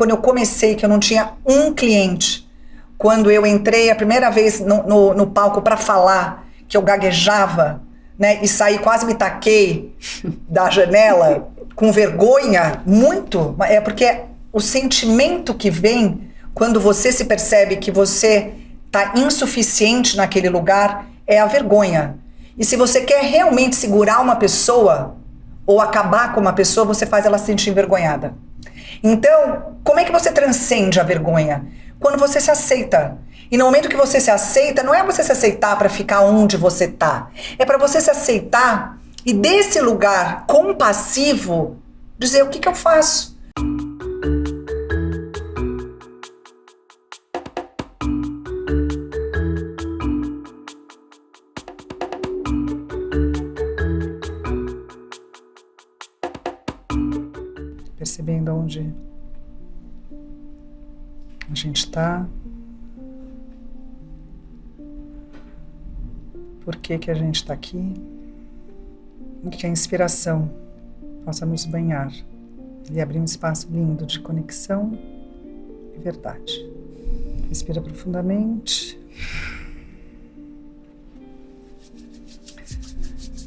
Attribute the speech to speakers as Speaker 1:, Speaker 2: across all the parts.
Speaker 1: quando eu comecei, que eu não tinha um cliente, quando eu entrei a primeira vez no palco para falar, que eu gaguejava, né, e saí, quase me taquei da janela, com vergonha, muito, é porque o sentimento que vem quando você se percebe que você está insuficiente naquele lugar é a vergonha. E se você quer realmente segurar uma pessoa ou acabar com uma pessoa, você faz ela se sentir envergonhada. Então, como é que você transcende a vergonha? Quando você se aceita. E no momento que você se aceita, não é você se aceitar para ficar onde você tá. É para você se aceitar e desse lugar compassivo dizer o que eu faço. Percebendo onde a gente está. Por que a gente está aqui? E que a inspiração possa nos banhar e abrir um espaço lindo de conexão e verdade. Respira profundamente.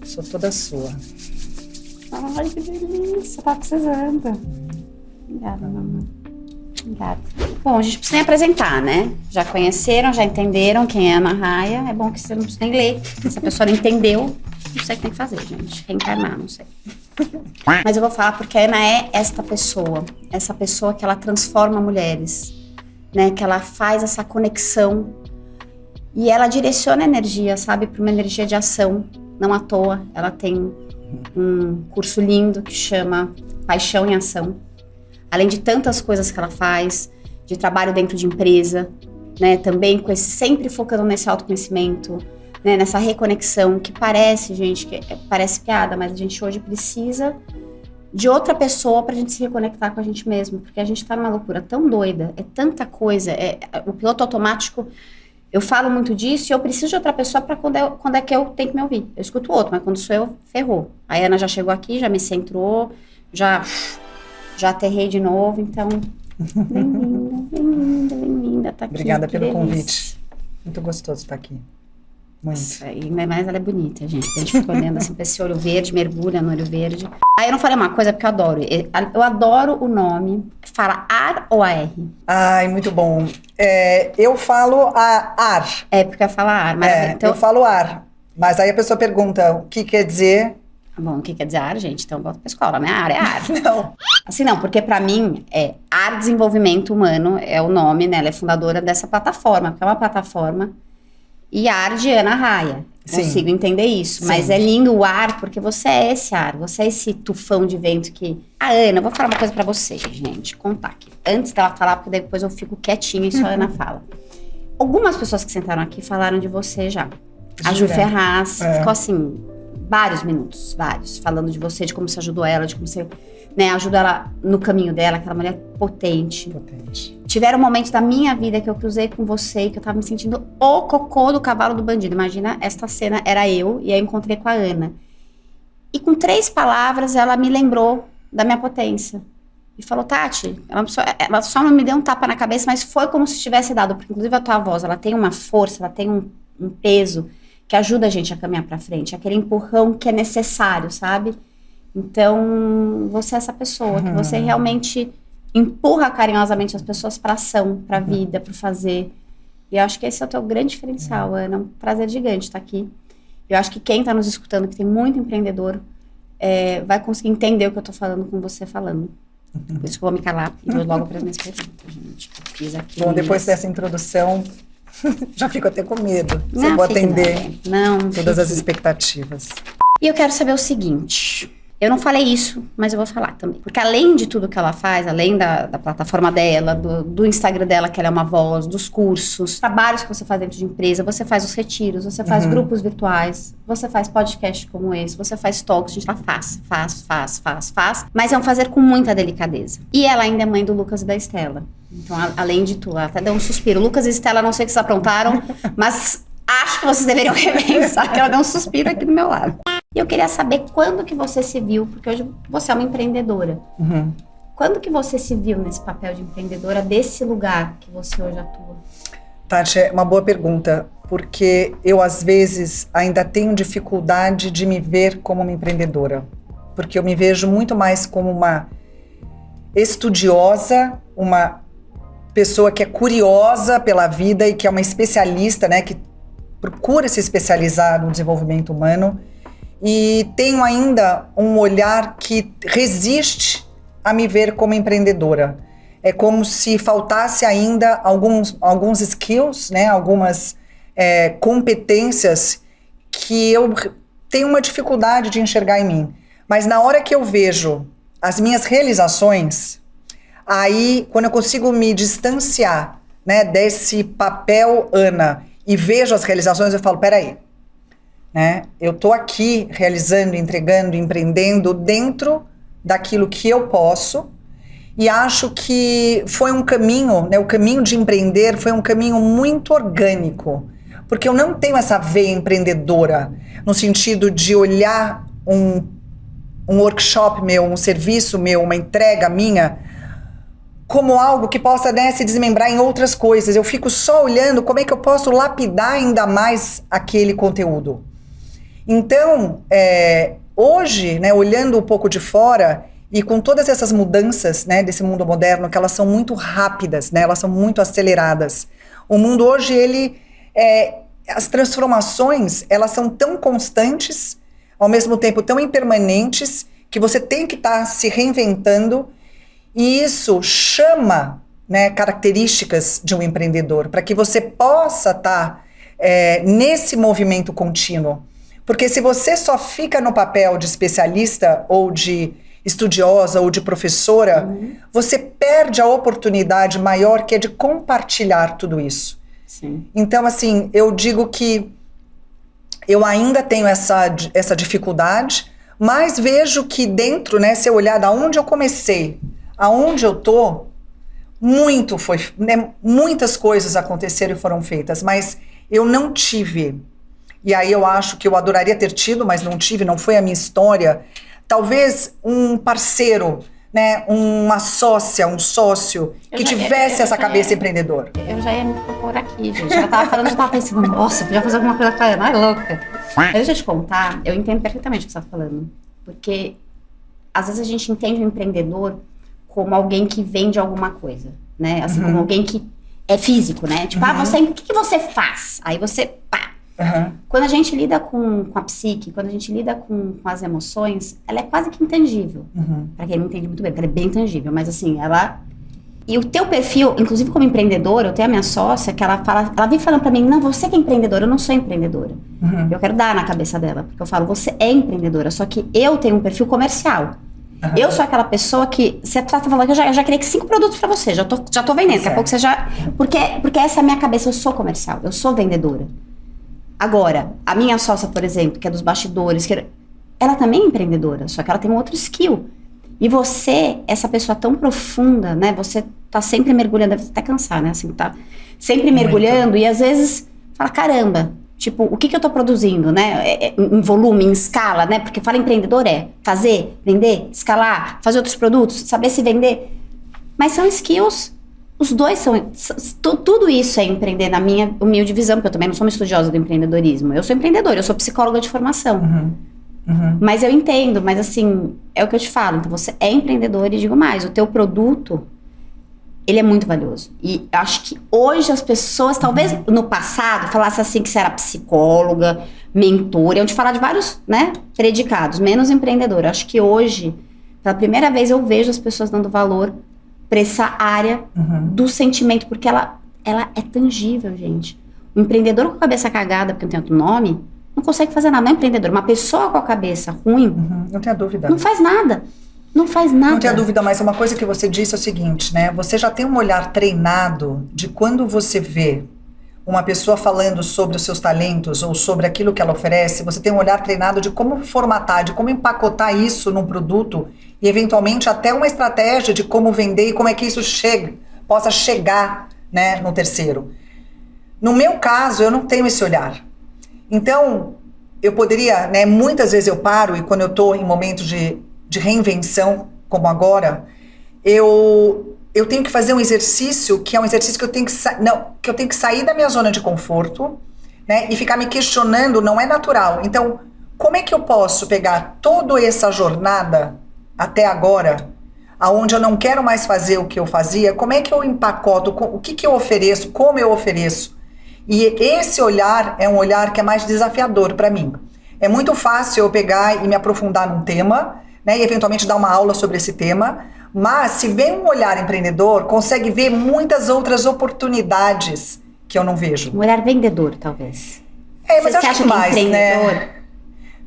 Speaker 1: Sou toda sua.
Speaker 2: Ai, que delícia, tá precisando. Obrigada, mamãe. Obrigada. Bom, a gente precisa nem apresentar, né? Já conheceram, já entenderam quem é a Ana Raia. É bom que você não precisa nem ler. Se a pessoa não entendeu, não sei o que tem que fazer, gente. Reencarnar, não sei. Mas eu vou falar porque a Ana é essa pessoa que ela transforma mulheres, né? Que ela faz essa conexão e ela direciona a energia, sabe? Para uma energia de ação. Não à toa, ela tem um curso lindo que chama Paixão em Ação. Além de tantas coisas que ela faz, de trabalho dentro de empresa, né, também com esse, sempre focando nesse autoconhecimento, né, nessa reconexão, que parece, gente, parece piada, mas a gente hoje precisa de outra pessoa pra gente se reconectar com a gente mesmo, porque a gente tá numa loucura tão doida, é tanta coisa, o piloto automático, eu falo muito disso e eu preciso de outra pessoa pra quando é que eu tenho que me ouvir. Eu escuto o outro, mas quando sou eu, ferrou. A Ana já chegou aqui, já me centrou, já aterrei de novo, então, bem-vinda, tá aqui.
Speaker 1: Obrigada pelo convite. Muito gostoso estar aqui. Muito.
Speaker 2: Nossa, e mais ela é bonita, gente. A gente fica olhando assim pra esse olho verde, mergulha no olho verde. Aí eu não falei uma coisa porque eu adoro. Eu adoro o nome. Fala AR ou AR?
Speaker 1: Ai, muito bom. Eu falo AR.
Speaker 2: É, porque eu falo AR.
Speaker 1: Então, eu falo AR. Mas aí a pessoa pergunta o que quer dizer.
Speaker 2: Bom, o que quer dizer AR, gente? Então volta pra escola, né? AR é AR.
Speaker 1: Não.
Speaker 2: Assim, não, porque pra mim, AR Desenvolvimento Humano é o nome, né? Ela é fundadora dessa plataforma, porque é uma plataforma. E AR de Ana Raia. Consigo entender isso. Sim. Mas é lindo o AR, porque você é esse AR. Você é esse tufão de vento que... A Ana, eu vou falar uma coisa pra vocês, gente. Contar aqui. Antes dela falar, porque depois eu fico quietinha e só a Ana fala. Algumas pessoas que sentaram aqui falaram de você já. A Ju Ferraz ficou assim... Vários minutos, falando de você, de como você ajudou ela, de como você, né, ajuda ela no caminho dela, aquela mulher potente. Tiveram momentos da minha vida que eu cruzei com você e que eu tava me sentindo o cocô do cavalo do bandido. Imagina, esta cena era eu e aí eu encontrei com a Ana. E com 3 palavras ela me lembrou da minha potência. E falou, Tati, ela só não me deu um tapa na cabeça, mas foi como se tivesse dado, porque inclusive a tua voz, ela tem uma força, ela tem um peso que ajuda a gente a caminhar pra frente, aquele empurrão que é necessário, sabe? Então, você é essa pessoa, que você realmente empurra carinhosamente as pessoas pra ação, pra vida, pro fazer. E eu acho que esse é o teu grande diferencial, Ana. É um prazer gigante estar aqui. Eu acho que quem tá nos escutando, que tem muito empreendedor, vai conseguir entender o que eu tô falando com você falando. Por isso que eu vou me calar e vou logo para as minhas perguntas, gente. Eu fiz aqui.
Speaker 1: Bom, depois dessa introdução... Já fico até com medo. Se eu vou atender todas as expectativas.
Speaker 2: E eu quero saber o seguinte. Eu não falei isso, mas eu vou falar também. Porque além de tudo que ela faz, além da plataforma dela, do Instagram dela, que ela é uma voz, dos cursos, trabalhos que você faz dentro de empresa, você faz os retiros, você faz grupos virtuais, você faz podcast como esse, você faz talks, a gente faz. Mas é um fazer com muita delicadeza. E ela ainda é mãe do Lucas e da Estela. Então, além de tudo, ela até deu um suspiro. Lucas e Estela, não sei o que vocês aprontaram, mas acho que vocês deveriam repensar que ela deu um suspiro aqui do meu lado. E eu queria saber quando que você se viu, porque hoje você é uma empreendedora. Quando que você se viu nesse papel de empreendedora, desse lugar que você hoje atua?
Speaker 1: Tati, é uma boa pergunta, porque eu às vezes ainda tenho dificuldade de me ver como uma empreendedora, porque eu me vejo muito mais como uma estudiosa, uma pessoa que é curiosa pela vida e que é uma especialista, né, que procura se especializar no desenvolvimento humano, e tenho ainda um olhar que resiste a me ver como empreendedora. É como se faltasse ainda alguns skills, né, algumas competências que eu tenho uma dificuldade de enxergar em mim. Mas na hora que eu vejo as minhas realizações, aí, quando eu consigo me distanciar, né, desse papel Ana e vejo as realizações, eu falo, peraí, né, eu tô aqui realizando, entregando, empreendendo dentro daquilo que eu posso, e acho que foi um caminho, né, o caminho de empreender foi um caminho muito orgânico, porque eu não tenho essa veia empreendedora, no sentido de olhar um workshop meu, um serviço meu, uma entrega minha, como algo que possa, né, se desmembrar em outras coisas. Eu fico só olhando como é que eu posso lapidar ainda mais aquele conteúdo. Então, hoje, né, olhando um pouco de fora e com todas essas mudanças, né, desse mundo moderno, que elas são muito rápidas, né, elas são muito aceleradas. O mundo hoje, as transformações, elas são tão constantes, ao mesmo tempo tão impermanentes, que você tem que estar se reinventando. E isso chama, né, características de um empreendedor, para que você possa estar nesse movimento contínuo. Porque se você só fica no papel de especialista, ou de estudiosa, ou de professora, você perde a oportunidade maior, que é de compartilhar tudo isso.
Speaker 2: Sim.
Speaker 1: Então, assim, eu digo que eu ainda tenho essa dificuldade, mas vejo que dentro, né, se eu olhar da onde eu comecei, aonde eu tô, muitas coisas aconteceram e foram feitas, mas eu não tive, e aí eu acho que eu adoraria ter tido, mas não tive, não foi a minha história, talvez um parceiro, né, uma sócia, um sócio, que tivesse essa cabeça empreendedora.
Speaker 2: Eu já ia me propor aqui, gente. Eu tava falando, já tava pensando, nossa, podia fazer alguma coisa com a Ana, é louca. Mas deixa eu te contar, eu entendo perfeitamente o que você tá falando, porque às vezes a gente entende o empreendedor como alguém que vende alguma coisa, né? Assim, como alguém que é físico, né? Tipo, o que você faz? Aí você, pá. Quando a gente lida com a psique, quando a gente lida com as emoções, ela é quase que intangível. Pra quem não entende muito bem, porque ela é bem tangível, mas assim, ela... E o teu perfil, inclusive como empreendedora, eu tenho a minha sócia, que ela vem falando pra mim, não, você que é empreendedora, eu não sou empreendedora. Eu quero dar na cabeça dela, porque eu falo, você é empreendedora, só que eu tenho um perfil comercial. Eu sou aquela pessoa que, você tá falando que eu já criei 5 produtos pra você, já tô vendendo, daqui a pouco você já... Porque essa é a minha cabeça, eu sou comercial, eu sou vendedora. Agora, a minha sócia, por exemplo, que é dos bastidores, ela também é empreendedora, só que ela tem um outro skill. E você, essa pessoa tão profunda, né, você tá sempre mergulhando, deve até cansar, né, assim, tá sempre mergulhando. Muito. E às vezes fala, caramba, tipo, o que eu tô produzindo, né, em volume, em escala, né, porque fala empreendedor fazer, vender, escalar, fazer outros produtos, saber se vender, mas são skills, os dois são, tudo isso é empreender na minha humilde visão, porque eu também não sou uma estudiosa do empreendedorismo, eu sou empreendedora, eu sou psicóloga de formação, mas eu entendo, mas assim, é o que eu te falo, então você é empreendedor e digo mais, o teu produto, ele é muito valioso. E acho que hoje as pessoas, talvez no passado, falassem assim que você era psicóloga, mentora, eu te falar de vários, né, predicados, menos empreendedora. Acho que hoje, pela primeira vez, eu vejo as pessoas dando valor para essa área do sentimento, porque ela é tangível, gente. Um empreendedor com a cabeça cagada, porque não tem outro nome, não consegue fazer nada. Não é empreendedor. Uma pessoa com a cabeça ruim,
Speaker 1: não tenha dúvida.
Speaker 2: Não faz nada. Não faz nada.
Speaker 1: Não tenha dúvida, mas uma coisa que você disse é o seguinte, né? Você já tem um olhar treinado de quando você vê uma pessoa falando sobre os seus talentos ou sobre aquilo que ela oferece, você tem um olhar treinado de como formatar, de como empacotar isso num produto e eventualmente até uma estratégia de como vender e como é que isso possa chegar, né, no terceiro. No meu caso, eu não tenho esse olhar. Então, eu poderia, né, muitas vezes eu paro e quando eu estou em momentos de reinvenção, como agora, eu tenho que fazer um exercício que é um exercício que eu tenho que sair da minha zona de conforto, né? E ficar me questionando, não é natural. Então, como é que eu posso pegar toda essa jornada até agora, aonde eu não quero mais fazer o que eu fazia, como é que eu empacoto, o que eu ofereço, como eu ofereço? E esse olhar é um olhar que é mais desafiador para mim. É muito fácil eu pegar e me aprofundar num tema, né, e eventualmente dar uma aula sobre esse tema, mas se vem um olhar empreendedor, consegue ver muitas outras oportunidades que eu não vejo.
Speaker 2: Um olhar vendedor, talvez.
Speaker 1: Mas
Speaker 2: você acha que
Speaker 1: mais,
Speaker 2: é empreendedor?
Speaker 1: Né?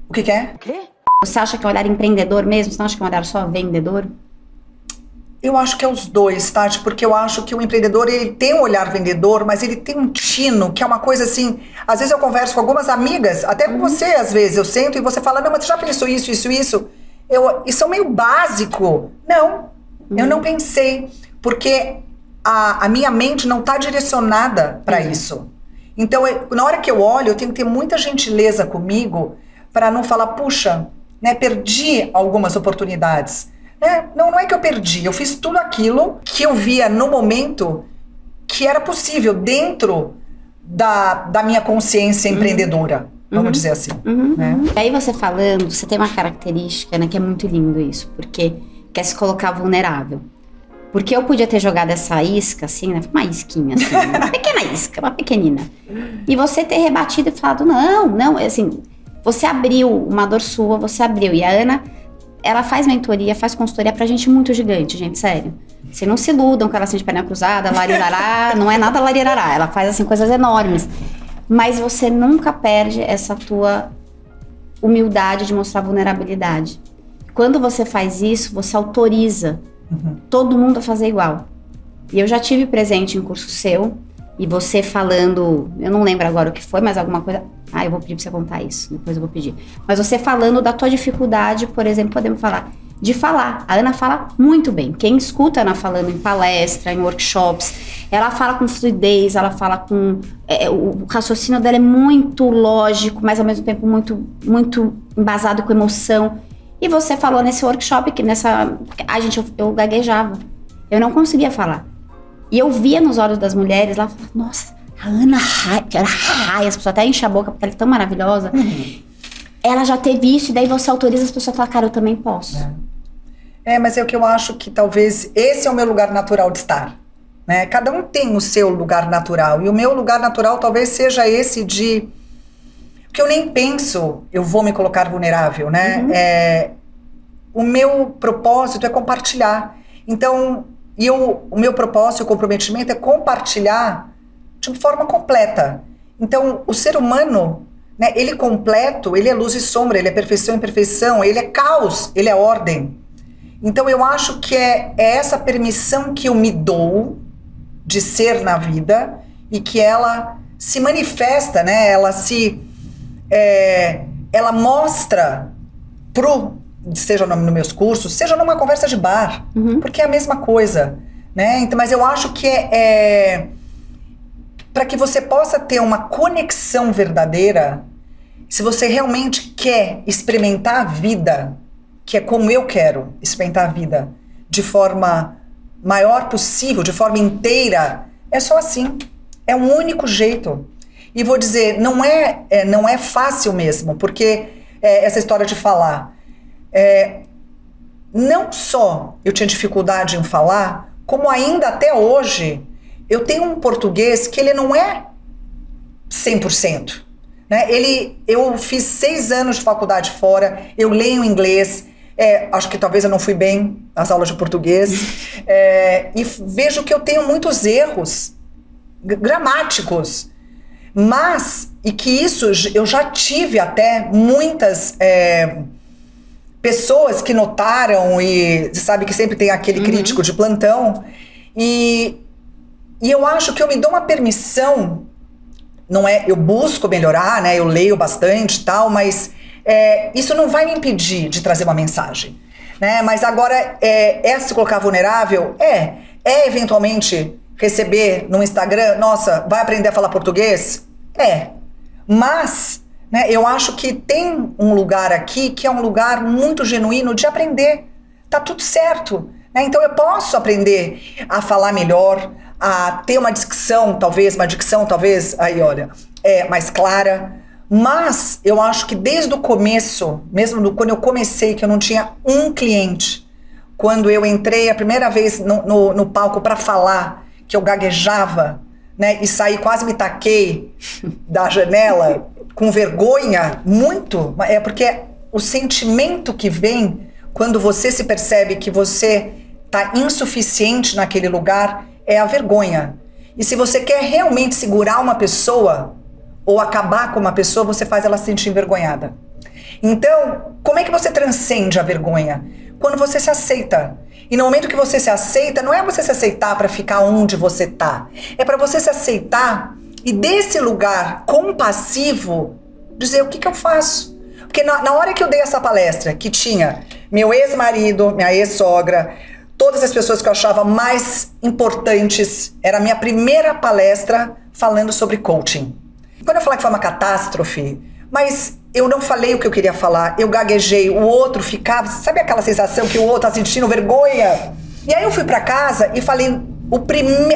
Speaker 1: O que é?
Speaker 2: O quê? Você acha que é um olhar empreendedor mesmo? Você não acha que é um olhar só vendedor?
Speaker 1: Eu acho que é os dois, Tati, porque eu acho que o empreendedor, ele tem um olhar vendedor, mas ele tem um tino, que é uma coisa assim, às vezes eu converso com algumas amigas, até com você, às vezes, eu sento e você fala, não, mas você já pensou isso? Isso é meio básico. Não, eu não pensei, porque a minha mente não está direcionada para isso. Então, na hora que eu olho, eu tenho que ter muita gentileza comigo para não falar, puxa, né, perdi algumas oportunidades. Não é que eu perdi, eu fiz tudo aquilo que eu via no momento que era possível dentro da minha consciência empreendedora, vamos dizer assim. Né?
Speaker 2: E aí você falando, você tem uma característica, né, que é muito lindo isso, porque quer se colocar vulnerável. Porque eu podia ter jogado essa isca, assim, né, uma isquinha, assim, uma pequena isca, uma pequenina. E você ter rebatido e falado, não, assim, você abriu uma dor sua, você abriu. E a Ana, ela faz mentoria, faz consultoria pra gente muito gigante, gente, sério. Vocês não se iludam com ela assim de perna cruzada, larirará, não é nada larirará, ela faz assim coisas enormes. Mas você nunca perde essa tua humildade de mostrar vulnerabilidade. Quando você faz isso, você autoriza todo mundo a fazer igual. E eu já tive presente em curso seu, e você falando, eu não lembro agora o que foi, mas alguma coisa... eu vou pedir pra você contar isso, depois eu vou pedir. Mas você falando da tua dificuldade, por exemplo, podemos falar, de falar. A Ana fala muito bem. Quem escuta a Ana falando em palestra, em workshops, ela fala com fluidez, ela fala com... o raciocínio dela é muito lógico, mas ao mesmo tempo muito, muito embasado com emoção. E você falou nesse workshop que gente, eu gaguejava. Eu não conseguia falar. E eu via nos olhos das mulheres, lá, falava, nossa, a Ana Raia, as pessoas até enchem a boca porque ela é tão maravilhosa. Ela já teve isso, e daí você autoriza as pessoas a falar, cara, eu também posso.
Speaker 1: Mas é o que eu acho que talvez esse é o meu lugar natural de estar. Né? Cada um tem o seu lugar natural, e o meu lugar natural talvez seja esse de... Porque eu nem penso, eu vou me colocar vulnerável, né? O meu propósito é compartilhar. Então, o meu propósito e o comprometimento é compartilhar de forma completa. Então, o ser humano, né, ele completo, ele é luz e sombra, ele é perfeição e imperfeição, ele é caos, ele é ordem. Então, eu acho que é essa permissão que eu me dou de ser na vida e que ela se manifesta, né? Ela mostra seja nos meus cursos, seja numa conversa de bar, porque é a mesma coisa, né? Então, mas eu acho que para que você possa ter uma conexão verdadeira, se você realmente quer experimentar a vida, que é como eu quero experimentar a vida, de forma maior possível, de forma inteira, é só assim. É o único jeito. E vou dizer, não é fácil mesmo, porque essa história de falar... não só eu tinha dificuldade em falar, como ainda até hoje eu tenho um português que ele não é 100%, né? Eu fiz 6 anos de faculdade fora, eu leio inglês, acho que talvez eu não fui bem nas aulas de português, e vejo que eu tenho muitos erros gramáticos, e que isso eu já tive até muitas... pessoas que notaram, e você sabe que sempre tem aquele crítico de plantão, e eu acho que eu me dou uma permissão, eu busco melhorar, né, eu leio bastante e tal, mas isso não vai me impedir de trazer uma mensagem, né, mas agora se colocar vulnerável, eventualmente receber no Instagram, nossa, vai aprender a falar português? Mas... né, eu acho que tem um lugar aqui que é um lugar muito genuíno de aprender. Tá tudo certo. né? Então eu posso aprender a falar melhor, a ter uma dicção talvez, aí olha, mais clara. Mas eu acho que desde o começo, mesmo quando eu comecei, que eu não tinha um cliente, quando eu entrei a primeira vez no palco para falar, que eu gaguejava, né, e saí, quase me taquei da janela com vergonha, muito, porque o sentimento que vem quando você se percebe que você está insuficiente naquele lugar é a vergonha. E se você quer realmente segurar uma pessoa ou acabar com uma pessoa, você faz ela se sentir envergonhada. Então, como é que você transcende a vergonha? Quando você se aceita. E no momento que você se aceita, não é você se aceitar para ficar onde você tá. É para você se aceitar e desse lugar compassivo dizer o que eu faço. Porque na hora que eu dei essa palestra, que tinha meu ex-marido, minha ex-sogra, todas as pessoas que eu achava mais importantes, era a minha primeira palestra falando sobre coaching. Quando eu falar que foi uma catástrofe, mas eu não falei o que eu queria falar, eu gaguejei, o outro ficava, sabe aquela sensação que o outro tá sentindo vergonha? E aí eu fui pra casa e falei,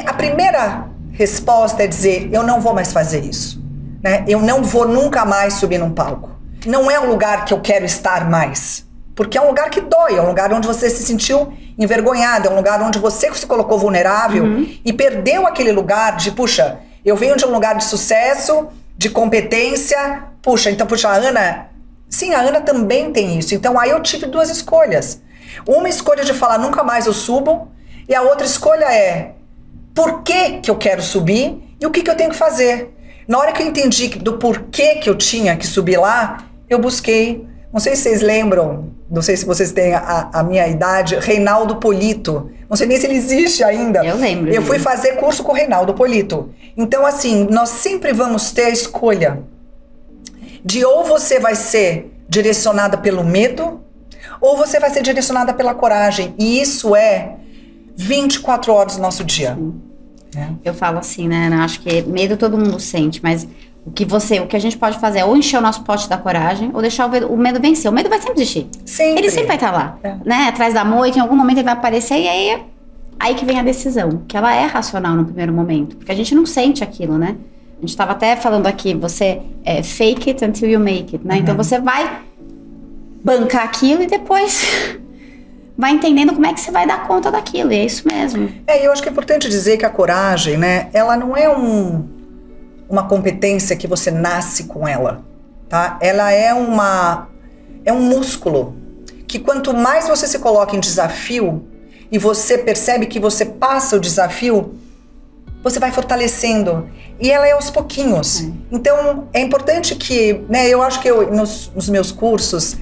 Speaker 1: a primeira resposta é dizer, eu não vou mais fazer isso, né? Eu não vou nunca mais subir num palco. Não é um lugar que eu quero estar mais, porque é um lugar que dói, é um lugar onde você se sentiu envergonhada, é um lugar onde você se colocou vulnerável e perdeu aquele lugar de, puxa, eu venho de um lugar de sucesso, de competência, a Ana... Sim, a Ana também tem isso. Então aí eu tive duas escolhas. Uma escolha de falar, nunca mais eu subo, e a outra escolha é, por que eu quero subir e o que eu tenho que fazer? Na hora que eu entendi do porquê que eu tinha que subir lá, eu busquei, não sei se vocês lembram, não sei se vocês têm a minha idade, Reinaldo Polito. Não sei nem se ele existe ainda.
Speaker 2: Eu lembro.
Speaker 1: Eu fui fazer curso com o Reinaldo Polito. Então, assim, nós sempre vamos ter a escolha de ou você vai ser direcionada pelo medo, ou você vai ser direcionada pela coragem. E isso é 24 horas do nosso dia.
Speaker 2: Eu falo assim, né, Ana? Acho que medo todo mundo sente, mas o que a gente pode fazer é ou encher o nosso pote da coragem ou deixar o medo vencer. O medo vai sempre existir.
Speaker 1: Sempre.
Speaker 2: Ele sempre vai estar lá, né? Atrás da moita, em algum momento ele vai aparecer e aí que vem a decisão, que ela é racional no primeiro momento, porque a gente não sente aquilo, né? A gente estava até falando aqui, você fake it until you make it, né? Então você vai bancar aquilo e depois vai entendendo como é que você vai dar conta daquilo, e é isso mesmo.
Speaker 1: Eu acho que é importante dizer que a coragem, né, ela não é uma competência que você nasce com ela, tá? Ela é um músculo que quanto mais você se coloca em desafio e você percebe que você passa o desafio, você vai fortalecendo. E ela é aos pouquinhos. Então, é importante que, né, eu acho que nos meus cursos,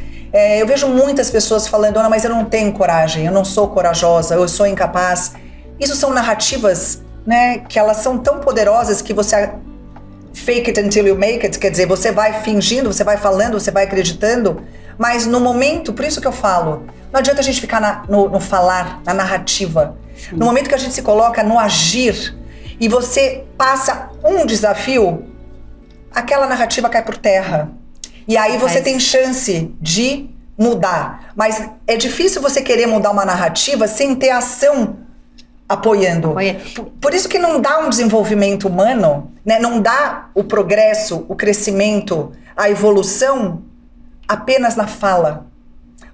Speaker 1: eu vejo muitas pessoas falando, Ana, mas eu não tenho coragem, eu não sou corajosa, eu sou incapaz. Isso são narrativas, né, que elas são tão poderosas que você fake it until you make it, quer dizer, você vai fingindo, você vai falando, você vai acreditando, mas no momento, por isso que eu falo, não adianta a gente ficar no falar, na narrativa. No momento que a gente se coloca no agir e você passa um desafio, aquela narrativa cai por terra. E aí você tem chance de mudar. Mas é difícil você querer mudar uma narrativa sem ter ação apoiando. Por isso que não dá um desenvolvimento humano, né? Não dá o progresso, o crescimento, a evolução apenas na fala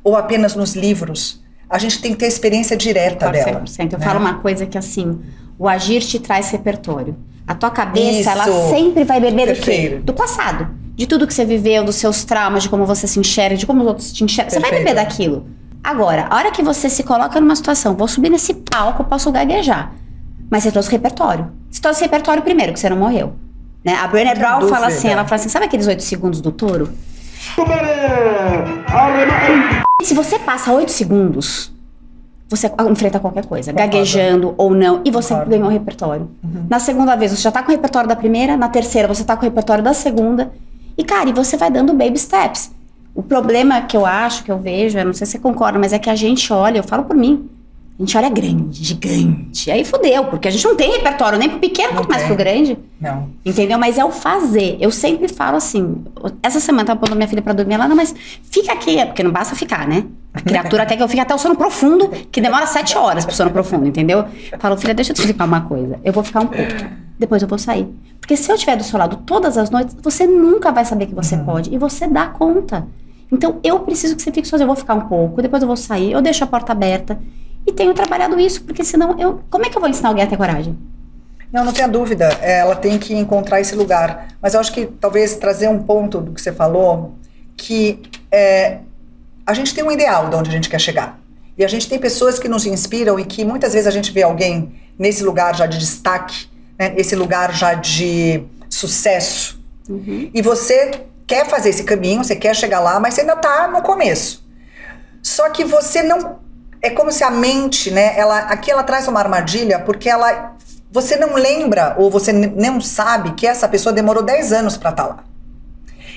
Speaker 1: ou apenas nos livros. A gente tem que ter a experiência direta dela.
Speaker 2: 100%. Eu falo uma coisa que assim, o agir te traz repertório. A tua cabeça, ela sempre vai beber do quê? Do passado. De tudo que você viveu, dos seus traumas, de como você se enxerga, de como os outros te enxergam. Você vai beber daquilo. Agora, a hora que você se coloca numa situação, vou subir nesse palco, posso gaguejar. Mas você trouxe repertório. Você trouxe repertório primeiro, que você não morreu. Né? A Brené Brown fala assim, sabe aqueles 8 segundos do touro? Se você passa 8 segundos, você enfrenta qualquer coisa, gaguejando ou não, e você ganhou o repertório. Na segunda vez, você já tá com o repertório da primeira, na terceira, você tá com o repertório da segunda. E, cara, você vai dando baby steps. O problema que eu acho, que eu vejo, eu não sei se você concorda, mas é que a gente olha, eu falo por mim, a gente olha grande, gigante. Aí fudeu, porque a gente não tem repertório nem pro pequeno, quanto mais pro grande.
Speaker 1: Não.
Speaker 2: Entendeu? Mas é o fazer. Eu sempre falo assim, essa semana eu tava pondo minha filha pra dormir, ela, não, mas fica aqui, porque não basta ficar, né? A criatura quer que eu fique até o sono profundo, que demora 7 horas pro sono profundo, entendeu? Eu falo, filha, deixa eu te explicar uma coisa. Eu vou ficar um pouco, depois eu vou sair. Porque se eu estiver do seu lado todas as noites, você nunca vai saber que você pode. E você dá conta. Então, eu preciso que você fique sozinho. Eu vou ficar um pouco, depois eu vou sair, eu deixo a porta aberta. E tenho trabalhado isso, porque senão, como é que eu vou ensinar alguém a ter coragem?
Speaker 1: Não tenha dúvida, ela tem que encontrar esse lugar. Mas eu acho que talvez trazer um ponto do que você falou, que a gente tem um ideal de onde a gente quer chegar. E a gente tem pessoas que nos inspiram e que muitas vezes a gente vê alguém nesse lugar já de destaque, né, esse lugar já de sucesso. E você quer fazer esse caminho, você quer chegar lá, mas você ainda está no começo. Só que você não... É como se a mente, né, aqui ela traz uma armadilha, porque você não lembra ou você não sabe que essa pessoa demorou 10 anos para estar lá.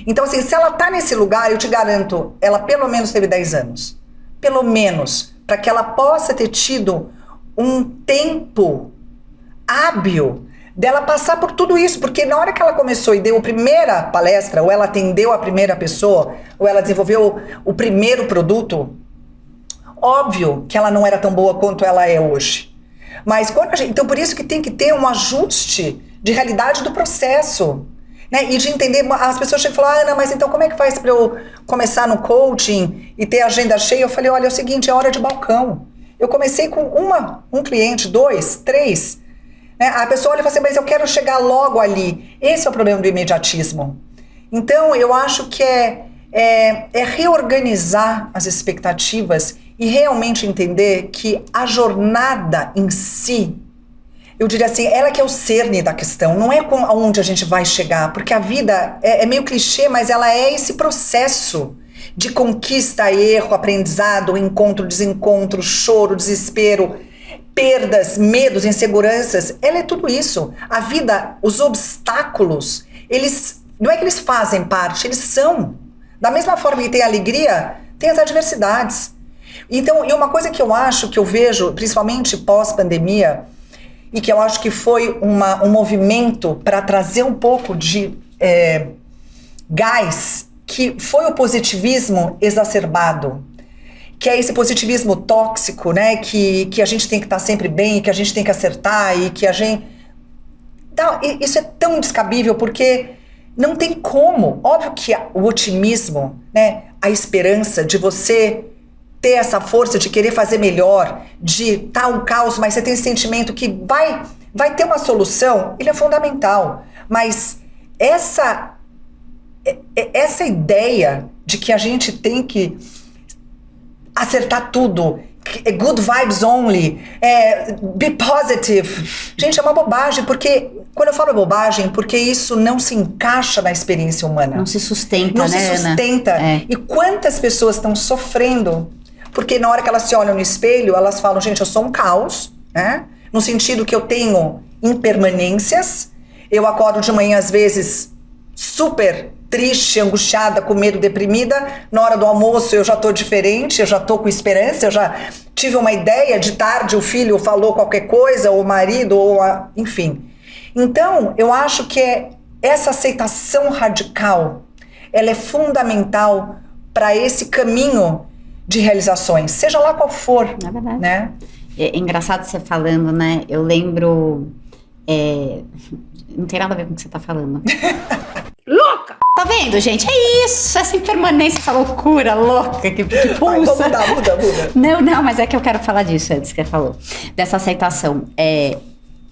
Speaker 1: Então, assim, se ela tá nesse lugar, eu te garanto, ela pelo menos teve 10 anos. Pelo menos, para que ela possa ter tido um tempo hábil dela passar por tudo isso. Porque na hora que ela começou e deu a primeira palestra, ou ela atendeu a primeira pessoa, ou ela desenvolveu o primeiro produto, óbvio que ela não era tão boa quanto ela é hoje. Mas então por isso que tem que ter um ajuste de realidade do processo, né? E de entender, as pessoas chegam e falam, Ana, mas então como é que faz para eu começar no coaching e ter a agenda cheia? Eu falei, olha, é o seguinte, é hora de balcão. Eu comecei com um cliente, 2, 3, né? A pessoa olha e fala assim, mas eu quero chegar logo ali. Esse é o problema do imediatismo. Então eu acho que é reorganizar as expectativas e realmente entender que a jornada em si, eu diria assim, ela que é o cerne da questão, não é aonde a gente vai chegar, porque a vida é meio clichê, mas ela é esse processo de conquista, erro, aprendizado, encontro, desencontro, choro, desespero, perdas, medos, inseguranças, ela é tudo isso. A vida, os obstáculos, não é que eles fazem parte, eles são. Da mesma forma que tem a alegria, tem as adversidades. Então, e uma coisa que eu acho, que eu vejo, principalmente pós-pandemia, e que eu acho que foi um movimento para trazer um pouco de gás, que foi o positivismo exacerbado, que é esse positivismo tóxico, né, que a gente tem que estar sempre bem, que a gente tem que acertar, e que a gente... Então, isso é tão descabível, porque não tem como. Óbvio que o otimismo, né, a esperança de você ter essa força de querer fazer melhor, de estar um caos, mas você tem esse sentimento que vai ter uma solução, ele é fundamental. Mas essa ideia de que a gente tem que acertar tudo, good vibes only, be positive, gente, é uma bobagem, porque quando eu falo bobagem, porque isso não se encaixa na experiência humana.
Speaker 2: Não se sustenta,
Speaker 1: não
Speaker 2: né,
Speaker 1: se sustenta.
Speaker 2: Ana?
Speaker 1: E quantas pessoas estão sofrendo porque na hora que elas se olham no espelho, elas falam, gente, eu sou um caos, né? No sentido que eu tenho impermanências, eu acordo de manhã às vezes super triste, angustiada, com medo, deprimida, na hora do almoço eu já tô diferente, eu já tô com esperança, eu já tive uma ideia, de tarde o filho falou qualquer coisa, ou o marido, enfim. Então, eu acho que essa aceitação radical, ela é fundamental para esse caminho de realizações, seja lá qual for.
Speaker 2: É verdade.
Speaker 1: Né?
Speaker 2: É engraçado você falando, né? Eu lembro... não tem nada a ver com o que você tá falando. Louca! Tá vendo, gente? É isso, essa impermanência, essa loucura louca que pulsa.
Speaker 1: Muda.
Speaker 2: Não, mas é que eu quero falar disso antes que você falou. Dessa aceitação.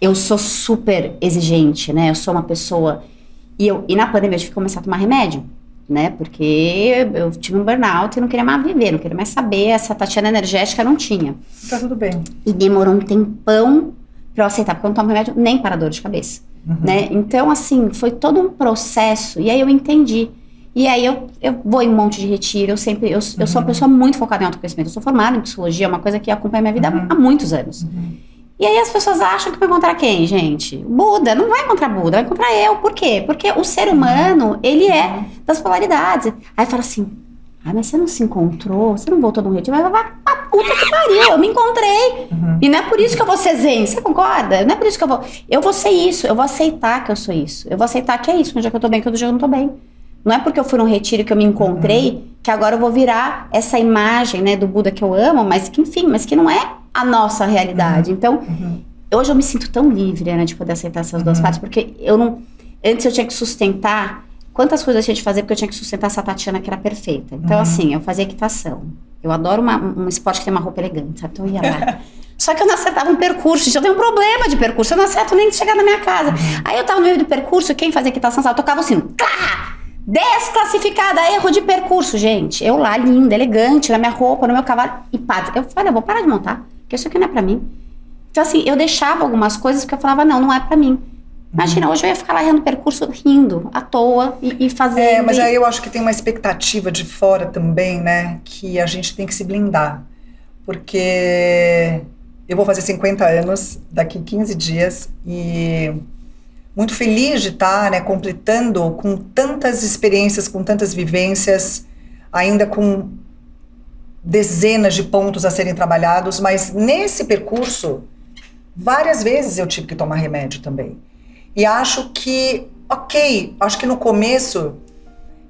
Speaker 2: Eu sou super exigente, né? Eu sou uma pessoa... E na pandemia eu tive que começar a tomar remédio, né? Porque eu tive um burnout e não queria mais viver, não queria mais saber. Essa Tatiana energética não tinha.
Speaker 1: Tá tudo bem.
Speaker 2: E demorou um tempão pra eu aceitar, porque eu não tomo remédio nem para dor de cabeça. Né? Então, assim, foi todo um processo. E aí eu entendi. E aí eu vou em um monte de retiro. Eu sou uma pessoa muito focada em autoconhecimento. Eu sou formada em psicologia, é uma coisa que acompanha minha vida há muitos anos. E aí as pessoas acham que vai encontrar quem, gente? Buda. Não vai encontrar Buda, vai encontrar eu. Por quê? Porque o ser humano, ele é das polaridades. Aí fala assim, mas você não se encontrou? Você não voltou de um retiro? Vai pra puta que pariu, eu me encontrei. E não é por isso que eu vou ser zen, você concorda? Não é por isso que eu vou ser isso, eu vou aceitar que eu sou isso. Eu vou aceitar que é isso, um dia que eu tô bem, que outro dia eu não tô bem. Não é porque eu fui num retiro que eu me encontrei que agora eu vou virar essa imagem, né, do Buda que eu amo, mas que, enfim, mas que não é a nossa realidade. Então, hoje eu me sinto tão livre, né, de poder aceitar essas duas partes, porque eu não... Antes eu tinha que sustentar... Quantas coisas eu tinha de fazer porque eu tinha que sustentar essa Tatiana que era perfeita. Então, assim, eu fazia equitação. Eu adoro um esporte que tem uma roupa elegante, sabe? Então eu ia lá. Só que eu não acertava um percurso, gente, eu tenho um problema de percurso, eu não acerto nem de chegar na minha casa. Aí eu tava no meio do percurso, quem fazia equitação, sabe? Eu tocava o sino. Clá! Desclassificada, erro de percurso, gente. Eu lá, linda, elegante, na minha roupa, no meu cavalo. E pá, eu falei, eu vou parar de montar, porque isso aqui não é pra mim. Então, assim, eu deixava algumas coisas porque eu falava, não é pra mim. Imagina, hoje eu ia ficar lá errando percurso, rindo, à toa, e fazendo...
Speaker 1: Mas aí eu acho que tem uma expectativa de fora também, né? Que a gente tem que se blindar. Porque eu vou fazer 50 anos daqui 15 dias e muito feliz de estar, né, completando com tantas experiências, com tantas vivências, ainda com dezenas de pontos a serem trabalhados, mas nesse percurso, várias vezes eu tive que tomar remédio também. E acho que, acho que no começo,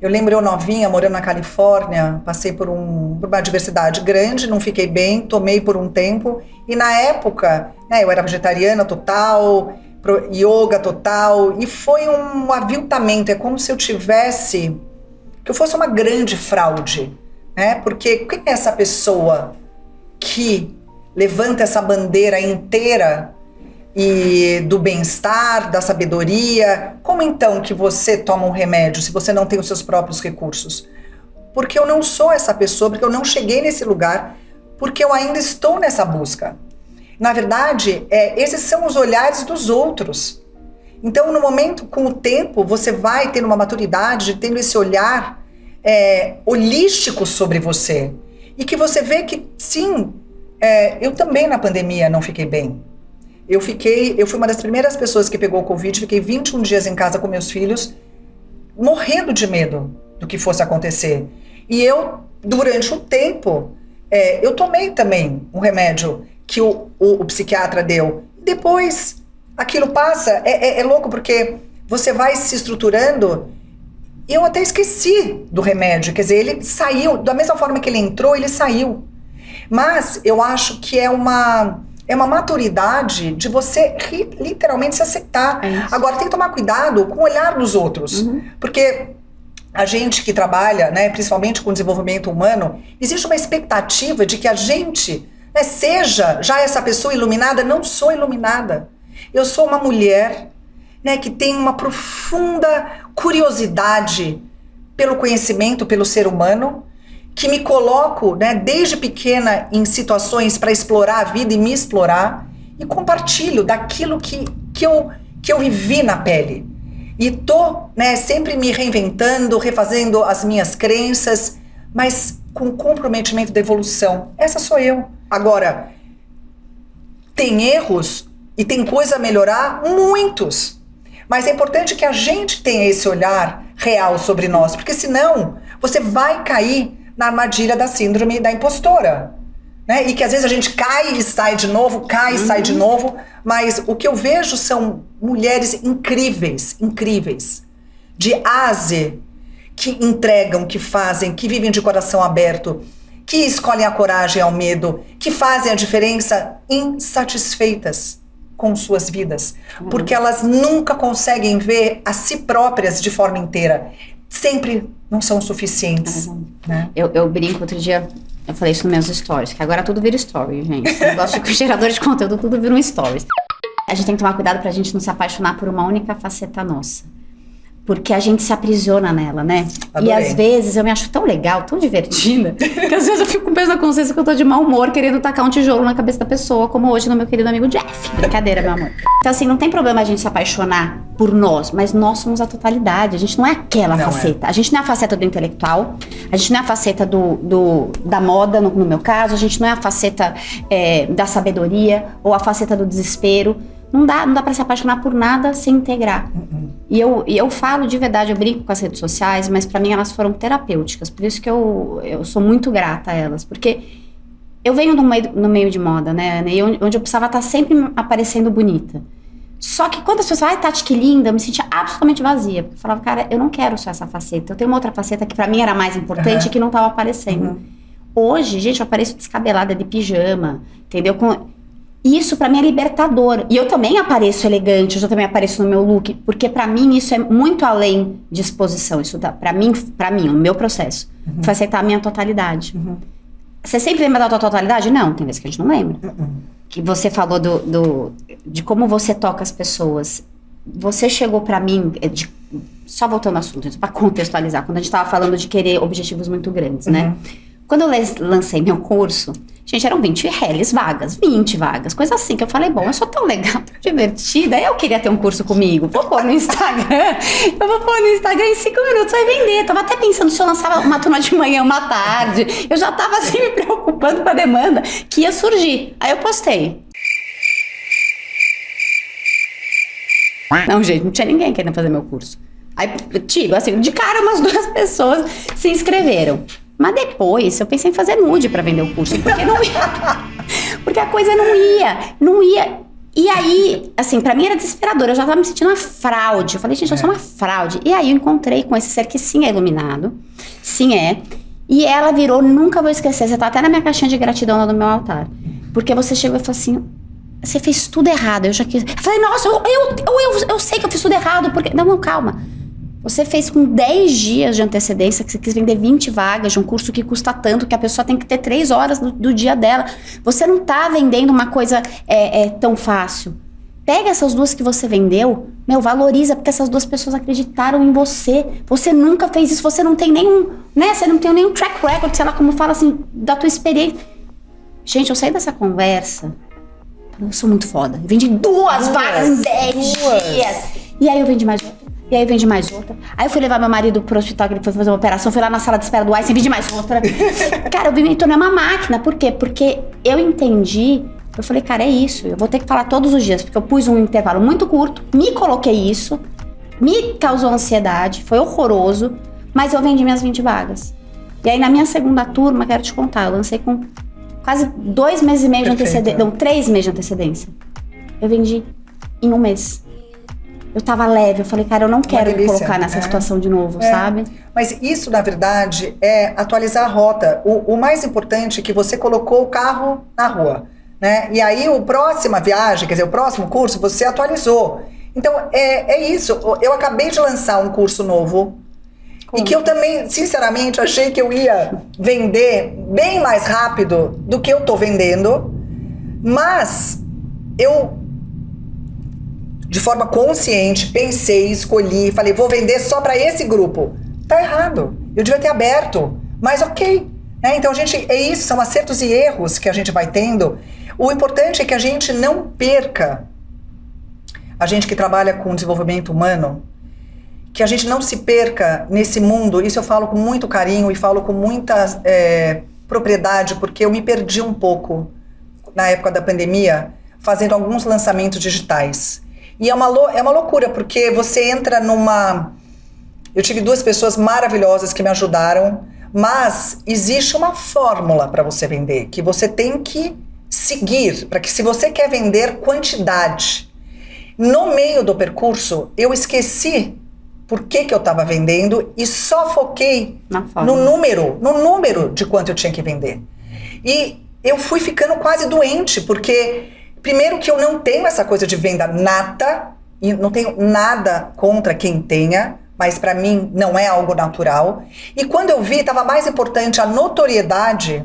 Speaker 1: eu lembro eu novinha, morando na Califórnia, passei por uma adversidade grande, não fiquei bem, tomei por um tempo, e na época, né, eu era vegetariana total, yoga total, e foi um aviltamento, é como se que eu fosse uma grande fraude, né, porque quem é essa pessoa que levanta essa bandeira inteira e do bem-estar, da sabedoria? Como então que você toma um remédio se você não tem os seus próprios recursos? Porque eu não sou essa pessoa, porque eu não cheguei nesse lugar, porque eu ainda estou nessa busca. Na verdade, esses são os olhares dos outros. Então, no momento, com o tempo, você vai tendo uma maturidade, tendo esse olhar holístico sobre você. E que você vê que, sim, eu também na pandemia não fiquei bem. Eu fui uma das primeiras pessoas que pegou o Covid, fiquei 21 dias em casa com meus filhos, morrendo de medo do que fosse acontecer. E eu, durante um tempo, eu tomei também um remédio que o psiquiatra deu. Depois, aquilo passa, é louco porque você vai se estruturando. Eu até esqueci do remédio, quer dizer, ele saiu, da mesma forma que ele entrou, ele saiu. Mas eu acho que é uma maturidade de você literalmente se aceitar. Agora, tem que tomar cuidado com o olhar dos outros. Porque a gente que trabalha, né, principalmente com desenvolvimento humano, existe uma expectativa de que a gente, né, seja já essa pessoa iluminada. Não sou iluminada. Eu sou uma mulher, né, que tem uma profunda curiosidade pelo conhecimento, pelo ser humano, que me coloco, né, desde pequena em situações para explorar a vida e me explorar, e compartilho daquilo que eu vivi na pele. E tô, né, sempre me reinventando, refazendo as minhas crenças, mas com comprometimento da evolução. Essa sou eu. Agora, tem erros e tem coisa a melhorar? Muitos. Mas é importante que a gente tenha esse olhar real sobre nós, porque senão você vai cair na armadilha da síndrome da impostora, né? E que às vezes a gente cai e sai de novo, cai e sai de novo, mas o que eu vejo são mulheres incríveis, de A a Z, que entregam, que fazem, que vivem de coração aberto, que escolhem a coragem ao medo, que fazem a diferença insatisfeitas com suas vidas, porque elas nunca conseguem ver a si próprias de forma inteira. Sempre não são suficientes. Né?
Speaker 2: Eu brinco, outro dia eu falei isso nos meus stories, que agora tudo vira story, gente. Eu gosto de geradores de conteúdo, tudo vira um stories. A gente tem que tomar cuidado pra gente não se apaixonar por uma única faceta nossa. Porque a gente se aprisiona nela, né? Adorei. E às vezes eu me acho tão legal, tão divertida, que às vezes eu fico com peso na consciência que eu tô de mau humor, querendo tacar um tijolo na cabeça da pessoa, como hoje no meu querido amigo Jeff. Brincadeira, meu amor. Então assim, não tem problema a gente se apaixonar por nós, mas nós somos a totalidade. A gente não é aquela faceta. A gente não é a faceta do intelectual, a gente não é a faceta da moda, no meu caso, a gente não é a faceta da sabedoria ou a faceta do desespero. Não dá pra se apaixonar por nada sem integrar. E eu falo de verdade, eu brinco com as redes sociais, mas pra mim elas foram terapêuticas. Por isso que eu sou muito grata a elas. Porque eu venho no meio de moda, né, Ana? E onde eu precisava estar sempre aparecendo bonita. Só que quando as pessoas falam, ai, Tati, que linda, eu me sentia absolutamente vazia. Porque eu falava, cara, eu não quero só essa faceta. Eu tenho uma outra faceta que pra mim era mais importante e que não tava aparecendo. Hoje, gente, eu apareço descabelada de pijama, entendeu? Isso pra mim é libertador. E eu também apareço elegante, eu também apareço no meu look. Porque pra mim isso é muito além de exposição. Isso dá, pra mim, o meu processo. Foi aceitar a minha totalidade. Você sempre lembra da tua totalidade? Não, tem vezes que a gente não lembra. Que você falou de como você toca as pessoas. Você chegou pra mim, só voltando ao assunto, pra contextualizar, quando a gente tava falando de querer objetivos muito grandes, né? Quando eu lancei meu curso, gente, eram 20 vagas, coisa assim, que eu falei, bom, eu sou tão legal, tão divertida, eu queria ter um curso comigo, vou pôr no Instagram, em 5 minutos vai vender. Tava até pensando se eu lançava uma turma de manhã, uma tarde, eu já tava assim me preocupando com a demanda que ia surgir. Aí eu postei. Não, gente, não tinha ninguém querendo fazer meu curso. Aí, tipo, assim, de cara umas 2 pessoas se inscreveram. Mas depois eu pensei em fazer nude pra vender o curso, porque não ia. Porque a coisa não ia. E aí, assim, pra mim era desesperador, eu já tava me sentindo uma fraude. Eu falei, gente, eu sou uma fraude. E aí eu encontrei com esse ser que sim é iluminado, sim é. E ela virou, nunca vou esquecer, você tá até na minha caixinha de gratidão lá no meu altar. Porque você chegou e falou assim, você fez tudo errado. Eu falei, nossa, eu sei que eu fiz tudo errado, porque... Não, calma. Você fez com 10 dias de antecedência, que você quis vender 20 vagas de um curso que custa tanto, que a pessoa tem que ter 3 horas do dia dela. Você não tá vendendo uma coisa tão fácil. Pega essas 2 que você vendeu, valoriza, porque essas 2 pessoas acreditaram em você. Você nunca fez isso, você não tem nenhum, né? Você não tem nenhum track record, sei lá como fala assim, da tua experiência. Gente, eu saí dessa conversa, eu sou muito foda. Eu vendi 2 vagas em 10 dias. E aí eu vendi mais outra. E aí eu vendi mais outra. Aí eu fui levar meu marido pro hospital, que ele foi fazer uma operação. Fui lá na sala de espera do Einstein, vendi mais outra. Cara, eu me tornei uma máquina. Por quê? Porque eu entendi. Eu falei, cara, é isso. Eu vou ter que falar todos os dias. Porque eu pus um intervalo muito curto. Me coloquei isso. Me causou ansiedade. Foi horroroso. Mas eu vendi minhas 20 vagas. E aí na minha segunda turma, quero te contar, eu lancei com quase 2 meses e meio de antecedência. Não, 3 meses de antecedência. Eu vendi em 1 mês. Eu tava leve, eu falei, cara, eu não quero me colocar nessa situação de novo, sabe?
Speaker 1: Mas isso, na verdade, é atualizar a rota. O mais importante é que você colocou o carro na rua, né? E aí, a próxima viagem, quer dizer, o próximo curso, você atualizou. Então, é isso. Eu acabei de lançar um curso novo. E que eu também, sinceramente, achei que eu ia vender bem mais rápido do que eu tô vendendo. Mas, de forma consciente, pensei, escolhi, falei, vou vender só para esse grupo. Tá errado. Eu devia ter aberto, mas ok. Então, isso, são acertos e erros que a gente vai tendo. O importante é que a gente não perca, a gente que trabalha com desenvolvimento humano, que a gente não se perca nesse mundo. Isso eu falo com muito carinho e falo com muita propriedade, porque eu me perdi um pouco na época da pandemia, fazendo alguns lançamentos digitais. E é uma loucura, porque você entra numa... Eu tive 2 pessoas maravilhosas que me ajudaram, mas existe uma fórmula para você vender, que você tem que seguir, para que se você quer vender quantidade. No meio do percurso, eu esqueci por que eu estava vendendo e só foquei no número de quanto eu tinha que vender. E eu fui ficando quase doente, porque... Primeiro que eu não tenho essa coisa de venda nata, e não tenho nada contra quem tenha, mas para mim não é algo natural. E quando eu vi, estava mais importante a notoriedade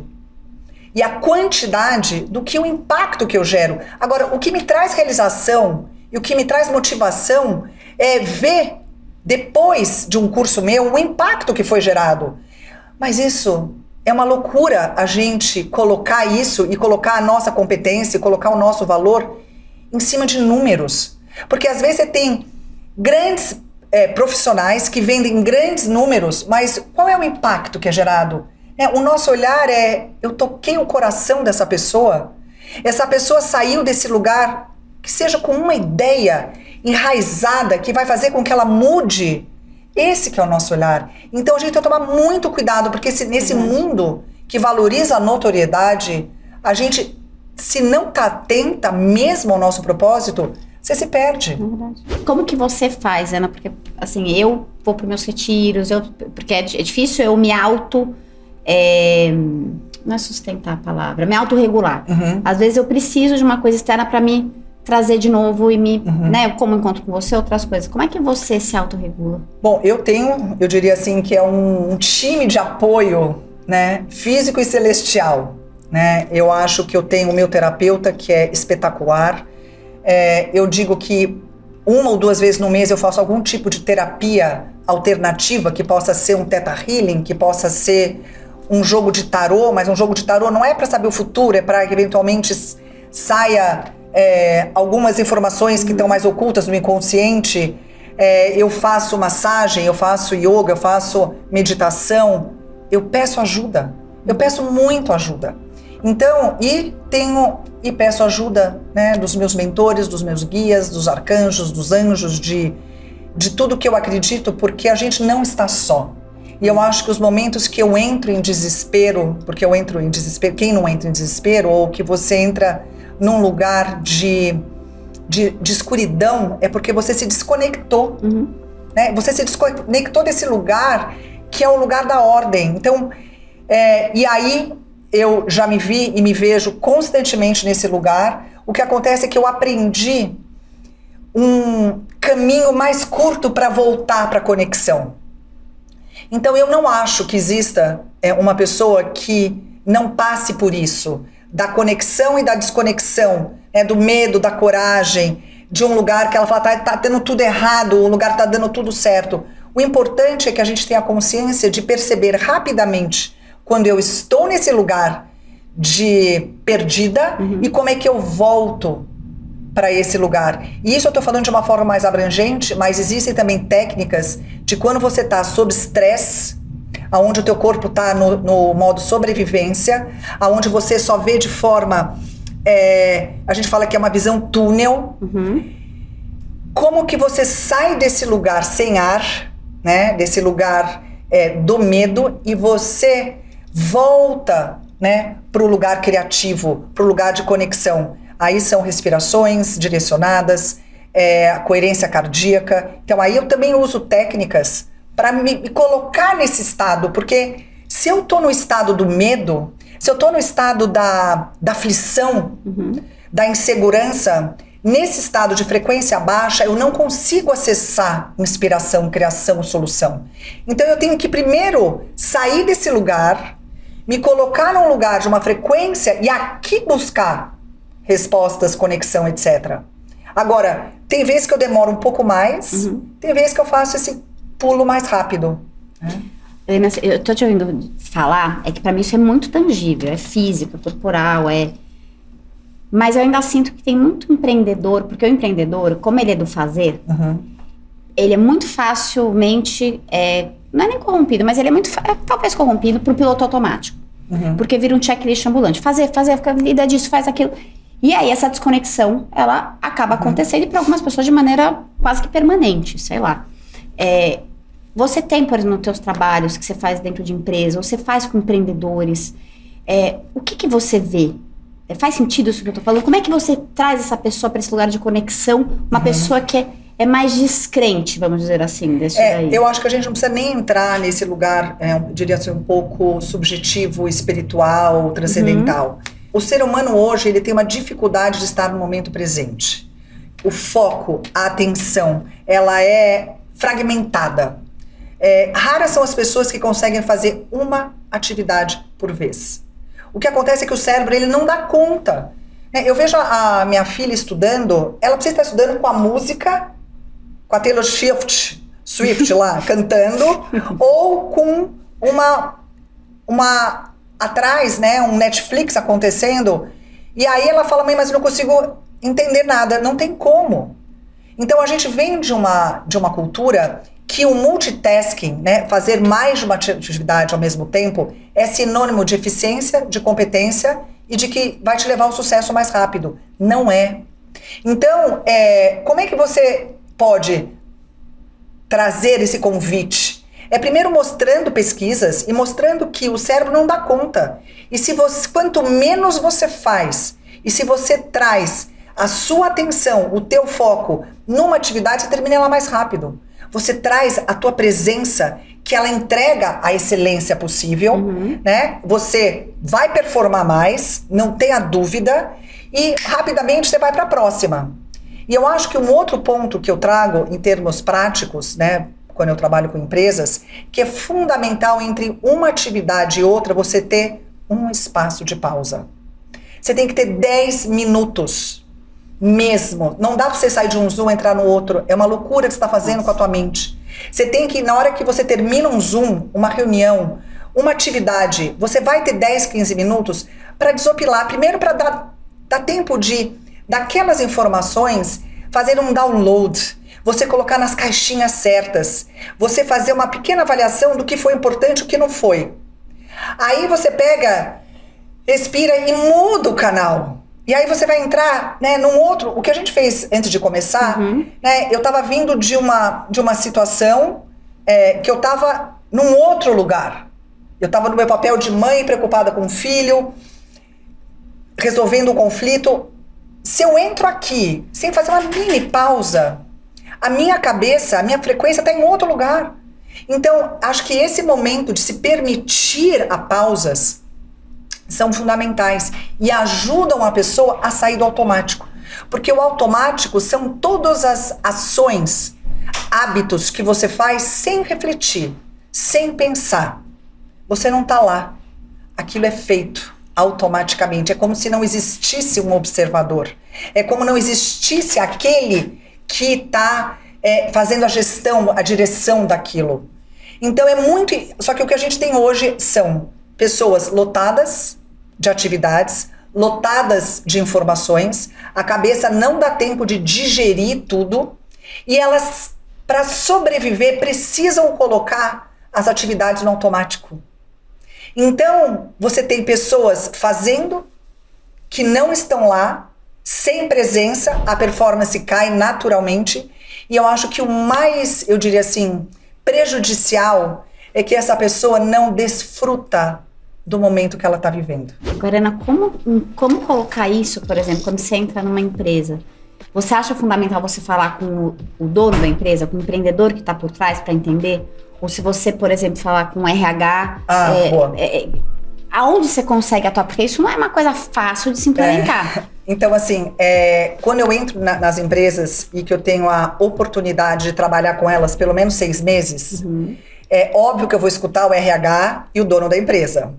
Speaker 1: e a quantidade do que o impacto que eu gero. Agora, o que me traz realização e o que me traz motivação é ver, depois de um curso meu, o impacto que foi gerado. Mas isso... É uma loucura a gente colocar isso e colocar a nossa competência, colocar o nosso valor em cima de números. Porque às vezes você tem grandes profissionais que vendem grandes números, mas qual é o impacto que é gerado? O nosso olhar eu toquei o coração dessa pessoa. Essa pessoa saiu desse lugar, que seja com uma ideia enraizada, que vai fazer com que ela mude. Esse que é o nosso olhar. Então a gente tem que tomar muito cuidado, porque nesse mundo que valoriza a notoriedade, a gente, se não está atenta mesmo ao nosso propósito, você se perde.
Speaker 2: Como que você faz, Ana? Porque, assim, eu vou para meus retiros, porque é difícil eu me não é sustentar a palavra, me autorregular. Às vezes eu preciso de uma coisa externa para me trazer de novo e né, como encontro com você, outras coisas. Como é que você se autorregula?
Speaker 1: Bom, eu diria assim, que é um time de apoio, né, físico e celestial, né? Eu acho que eu tenho o meu terapeuta, que é espetacular. Eu digo que 1 ou 2 vezes no mês eu faço algum tipo de terapia alternativa, que possa ser um Theta Healing, que possa ser um jogo de tarô, mas um jogo de tarô não é para saber o futuro, é para que eventualmente saia algumas informações que estão mais ocultas no inconsciente. Eu faço massagem, eu faço yoga, eu faço meditação, eu peço ajuda, eu peço muito ajuda. Então, e peço ajuda, né, dos meus mentores, dos meus guias, dos arcanjos, dos anjos, de tudo que eu acredito, porque a gente não está só. E eu acho que os momentos que eu entro em desespero, porque eu entro em desespero, quem não entra em desespero, ou que você entra num lugar de escuridão, é porque você se desconectou, né? Você se desconectou desse lugar que é o lugar da ordem. Então, e aí eu já me vi e me vejo constantemente nesse lugar. O que acontece é que eu aprendi um caminho mais curto para voltar para a conexão. Então eu não acho que exista uma pessoa que não passe por isso, da conexão e da desconexão, do medo, da coragem, de um lugar que ela fala, tá dando tudo errado, o lugar tá dando tudo certo. O importante é que a gente tenha a consciência de perceber rapidamente quando eu estou nesse lugar de perdida e como é que eu volto para esse lugar. E isso eu estou falando de uma forma mais abrangente, mas existem também técnicas de quando você está sob estresse, aonde o teu corpo está no modo sobrevivência, aonde você só vê de forma, a gente fala que é uma visão túnel. Como que você sai desse lugar sem ar, né, desse lugar do medo, e você volta, né, para o lugar criativo, para o lugar de conexão. Aí são respirações direcionadas, a coerência cardíaca. Então aí eu também uso técnicas para me colocar nesse estado, porque se eu tô no estado do medo, se eu tô no estado da aflição, da insegurança, nesse estado de frequência baixa, eu não consigo acessar inspiração, criação, solução. Então eu tenho que primeiro sair desse lugar, me colocar num lugar de uma frequência e aqui buscar respostas, conexão, etc. Agora, tem vezes que eu demoro um pouco mais, tem vezes que eu faço esse pulo mais rápido.
Speaker 2: Helena, eu tô te ouvindo falar, é que pra mim isso é muito tangível, é físico, é corporal, mas eu ainda sinto que tem muito empreendedor, porque o empreendedor, como ele é do fazer, ele é muito facilmente, não é nem corrompido, mas ele é muito, talvez corrompido pro piloto automático. Porque vira um checklist ambulante. Fazer, fica vida disso, faz aquilo. E aí essa desconexão, ela acaba acontecendo, e para algumas pessoas de maneira quase que permanente, sei lá. Você tem, por exemplo, nos teus trabalhos que você faz dentro de empresa, ou você faz com empreendedores, o que você vê? Faz sentido isso que eu tô falando? Como é que você traz essa pessoa para esse lugar de conexão? Uma pessoa que é mais descrente, vamos dizer assim, desse daí.
Speaker 1: Eu acho que a gente não precisa nem entrar nesse lugar, eu diria assim, um pouco subjetivo, espiritual, transcendental. O ser humano hoje, ele tem uma dificuldade de estar no momento presente. O foco, a atenção, ela é fragmentada. Raras são as pessoas que conseguem fazer uma atividade por vez. O que acontece é que o cérebro, ele não dá conta. Eu vejo a minha filha estudando, ela precisa estar estudando com a música, com a Taylor Swift lá, cantando, ou com uma atrás, né, um Netflix acontecendo, e aí ela fala, mãe, mas eu não consigo entender nada. Não tem como. Então a gente vem de uma cultura que o multitasking, né, fazer mais de uma atividade ao mesmo tempo, é sinônimo de eficiência, de competência e de que vai te levar ao sucesso mais rápido. Não é. Então, como é que você pode trazer esse convite? Primeiro mostrando pesquisas e mostrando que o cérebro não dá conta. E quanto menos você faz, e se você traz a sua atenção, o teu foco numa atividade, você termina ela mais rápido. Você traz a tua presença, que ela entrega a excelência possível, né? Você vai performar mais, não tenha dúvida, e rapidamente você vai para a próxima. E eu acho que um outro ponto que eu trago em termos práticos, né, quando eu trabalho com empresas, que é fundamental entre uma atividade e outra, você ter um espaço de pausa. Você tem que ter 10 minutos mesmo. Não dá pra você sair de um Zoom e entrar no outro. É uma loucura que você tá fazendo com a tua mente. Você tem que, na hora que você termina um Zoom, uma reunião, uma atividade, você vai ter 10, 15 minutos para desopilar. Primeiro para dar tempo de, daquelas informações, fazer um download. Você colocar nas caixinhas certas. Você fazer uma pequena avaliação do que foi importante e o que não foi. Aí você pega, respira e muda o canal. E aí você vai entrar, né, num outro... O que a gente fez antes de começar, né, eu estava vindo de uma situação que eu estava num outro lugar. Eu estava no meu papel de mãe, preocupada com o filho, resolvendo o conflito. Se eu entro aqui, sem fazer uma mini pausa, a minha cabeça, a minha frequência está em outro lugar. Então, acho que esse momento de se permitir a pausas são fundamentais e ajudam a pessoa a sair do automático. Porque o automático são todas as ações, hábitos que você faz sem refletir, sem pensar. Você não está lá. Aquilo é feito automaticamente. É como se não existisse um observador. É como não existisse aquele que está fazendo a gestão, a direção daquilo. Então é muito... Só que o que a gente tem hoje são pessoas lotadas de atividades, lotadas de informações, a cabeça não dá tempo de digerir tudo, e elas, para sobreviver, precisam colocar as atividades no automático. Então, você tem pessoas fazendo que não estão lá, sem presença, a performance cai naturalmente, e eu acho que o mais, eu diria assim, prejudicial é que essa pessoa não desfruta do momento que ela está vivendo.
Speaker 2: Agora, Ana, como colocar isso, por exemplo, quando você entra numa empresa? Você acha fundamental você falar com o dono da empresa, com o empreendedor que está por trás para entender? Ou se você, por exemplo, falar com o RH, aonde você consegue atuar? Porque isso não é uma coisa fácil de se implementar.
Speaker 1: Então, assim, quando eu entro nas empresas e que eu tenho a oportunidade de trabalhar com elas pelo menos 6 meses, é óbvio que eu vou escutar o RH e o dono da empresa.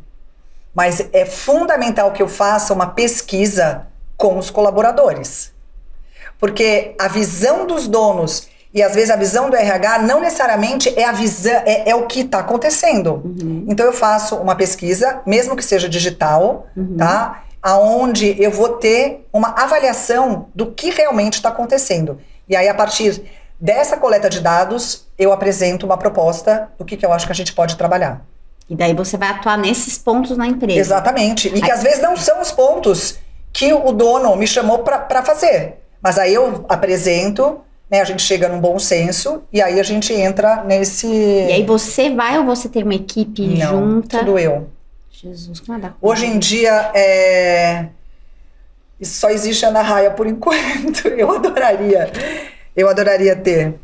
Speaker 1: Mas é fundamental que eu faça uma pesquisa com os colaboradores. Porque a visão dos donos e às vezes a visão do RH não necessariamente é a visão, é o que está acontecendo. Então eu faço uma pesquisa, mesmo que seja digital, tá? Aonde eu vou ter uma avaliação do que realmente está acontecendo. E aí, a partir dessa coleta de dados, eu apresento uma proposta do que eu acho que a gente pode trabalhar.
Speaker 2: E daí você vai atuar nesses pontos na empresa.
Speaker 1: Exatamente. E que às vezes não são os pontos que o dono me chamou para fazer. Mas aí eu apresento, né, a gente chega num bom senso e aí a gente entra nesse...
Speaker 2: E aí você vai ou você tem uma equipe junta?
Speaker 1: Tudo eu.
Speaker 2: Jesus, como é da coisa.
Speaker 1: Hoje em dia, só existe a Ana Raia por enquanto. Eu adoraria ter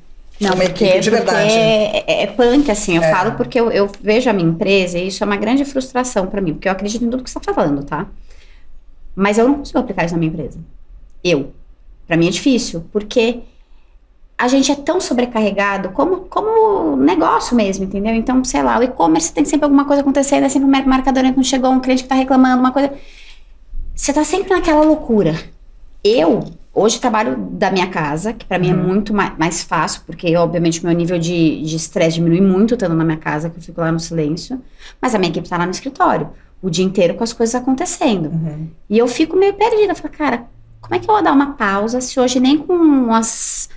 Speaker 1: uma equipe de verdade.
Speaker 2: É punk, assim, eu falo porque eu vejo a minha empresa e isso é uma grande frustração pra mim, porque eu acredito em tudo que você tá falando, tá? Mas eu não consigo aplicar isso na minha empresa. Pra mim é difícil, porque a gente é tão sobrecarregado como negócio mesmo, entendeu? Então, sei lá, o e-commerce tem sempre alguma coisa acontecendo, é sempre um marcador que não chegou, um cliente que tá reclamando, uma coisa... Você tá sempre naquela loucura. Eu, hoje, trabalho da minha casa, que pra mim é muito mais fácil, porque, obviamente, meu nível de estresse diminui muito estando na minha casa, que eu fico lá no silêncio, mas a minha equipe tá lá no escritório, o dia inteiro com as coisas acontecendo. E eu fico meio perdida, eu falo, cara, como é que eu vou dar uma pausa se hoje nem com umas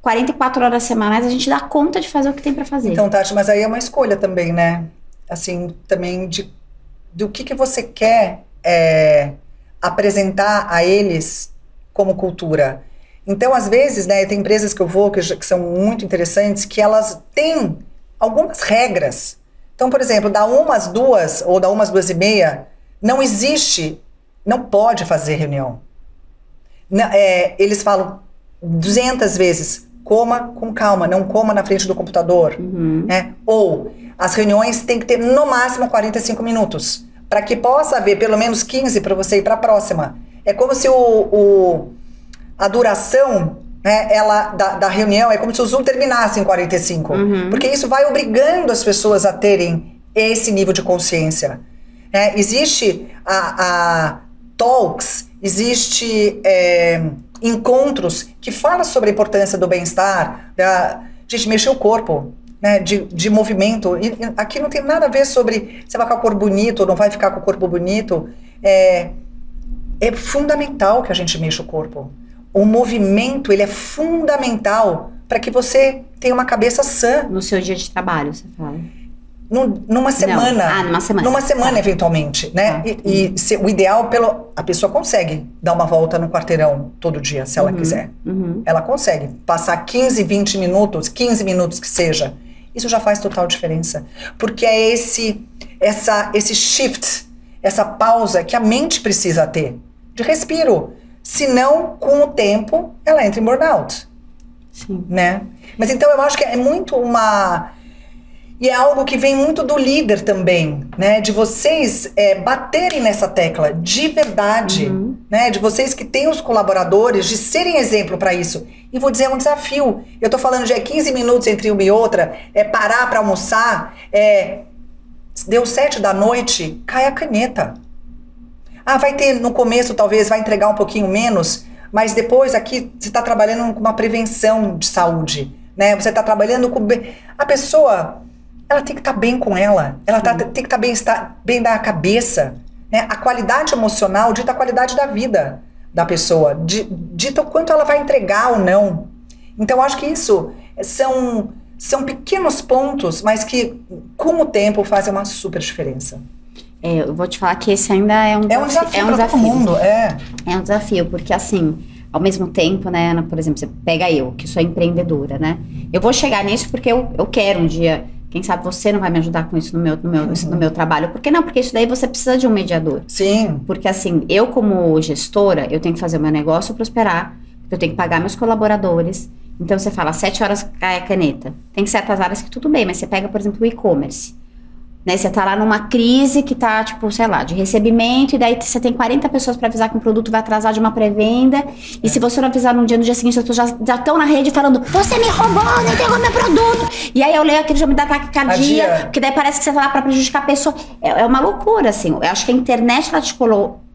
Speaker 2: 44 horas semanais a gente dá conta de fazer o que tem pra fazer?
Speaker 1: Então, Tati, mas aí é uma escolha também, né? Assim, também do que você quer apresentar a eles como cultura. Então, às vezes, né, tem empresas que eu vou que são muito interessantes, que elas têm algumas regras. Então, por exemplo, da 1 às 2 ou da 1 às 2:30, não pode fazer reunião. Eles falam 200 vezes, coma com calma, não coma na frente do computador. Né? Ou as reuniões têm que ter no máximo 45 minutos, para que possa haver pelo menos 15 para você ir para a próxima. É como se a duração, né, da reunião, é como se o Zoom terminasse em 45. Porque isso vai obrigando as pessoas a terem esse nível de consciência. Existe a talks, existe encontros que falam sobre a importância do bem-estar, gente, mexer o corpo, né, de movimento. E aqui não tem nada a ver sobre você vai ficar com o corpo bonito ou não vai ficar com o corpo bonito. É fundamental que a gente mexa o corpo. O movimento, ele é fundamental para que você tenha uma cabeça sã.
Speaker 2: No seu dia de trabalho, você fala?
Speaker 1: Numa semana.
Speaker 2: Numa semana.
Speaker 1: Numa semana, eventualmente, né? O ideal, a pessoa consegue dar uma volta no quarteirão todo dia, se ela quiser. Ela consegue passar 15 minutos que seja. Isso já faz total diferença. Porque é esse shift, essa pausa que a mente precisa ter, de respiro. Senão, com o tempo, ela entra em burnout.
Speaker 2: Sim.
Speaker 1: Né? Mas então eu acho que é muito E é algo que vem muito do líder também, né? De vocês baterem nessa tecla de verdade, né? De vocês que têm os colaboradores, de serem exemplo para isso. E vou dizer, é um desafio. Eu tô falando de 15 minutos entre uma e outra, parar para almoçar, deu 7 da noite, cai a caneta. Vai ter no começo, talvez, vai entregar um pouquinho menos, mas depois aqui você está trabalhando com uma prevenção de saúde, né? Você está trabalhando com... A pessoa, ela tem que estar bem com ela tem que estar bem da cabeça, né? A qualidade emocional dita a qualidade da vida da pessoa, dita o quanto ela vai entregar ou não. Então, eu acho que isso são pequenos pontos, mas que, com o tempo, fazem uma super diferença.
Speaker 2: Eu vou te falar que esse ainda é um desafio.
Speaker 1: É um desafio para todo mundo,
Speaker 2: É um desafio, porque assim, ao mesmo tempo, né, Ana, por exemplo, você pega eu, que sou empreendedora, né? Eu vou chegar nisso porque eu quero um dia, quem sabe você não vai me ajudar com isso no meu trabalho. Por que não? Porque isso daí você precisa de um mediador.
Speaker 1: Sim.
Speaker 2: Porque assim, eu como gestora, eu tenho que fazer o meu negócio prosperar, eu tenho que pagar meus colaboradores. Então você fala, 7 horas cai a caneta. Tem certas áreas que tudo bem, mas você pega, por exemplo, o e-commerce. Né, você tá lá numa crise que tá, tipo, sei lá, de recebimento, e daí você tem 40 pessoas para avisar que um produto vai atrasar de uma pré-venda, e se você não avisar no dia seguinte, as pessoas já estão na rede falando, você me roubou, não entregou meu produto, e aí eu leio aquele já me dá taquicardia, porque daí parece que você tá lá pra prejudicar a pessoa. É uma loucura, assim. Eu acho que a internet,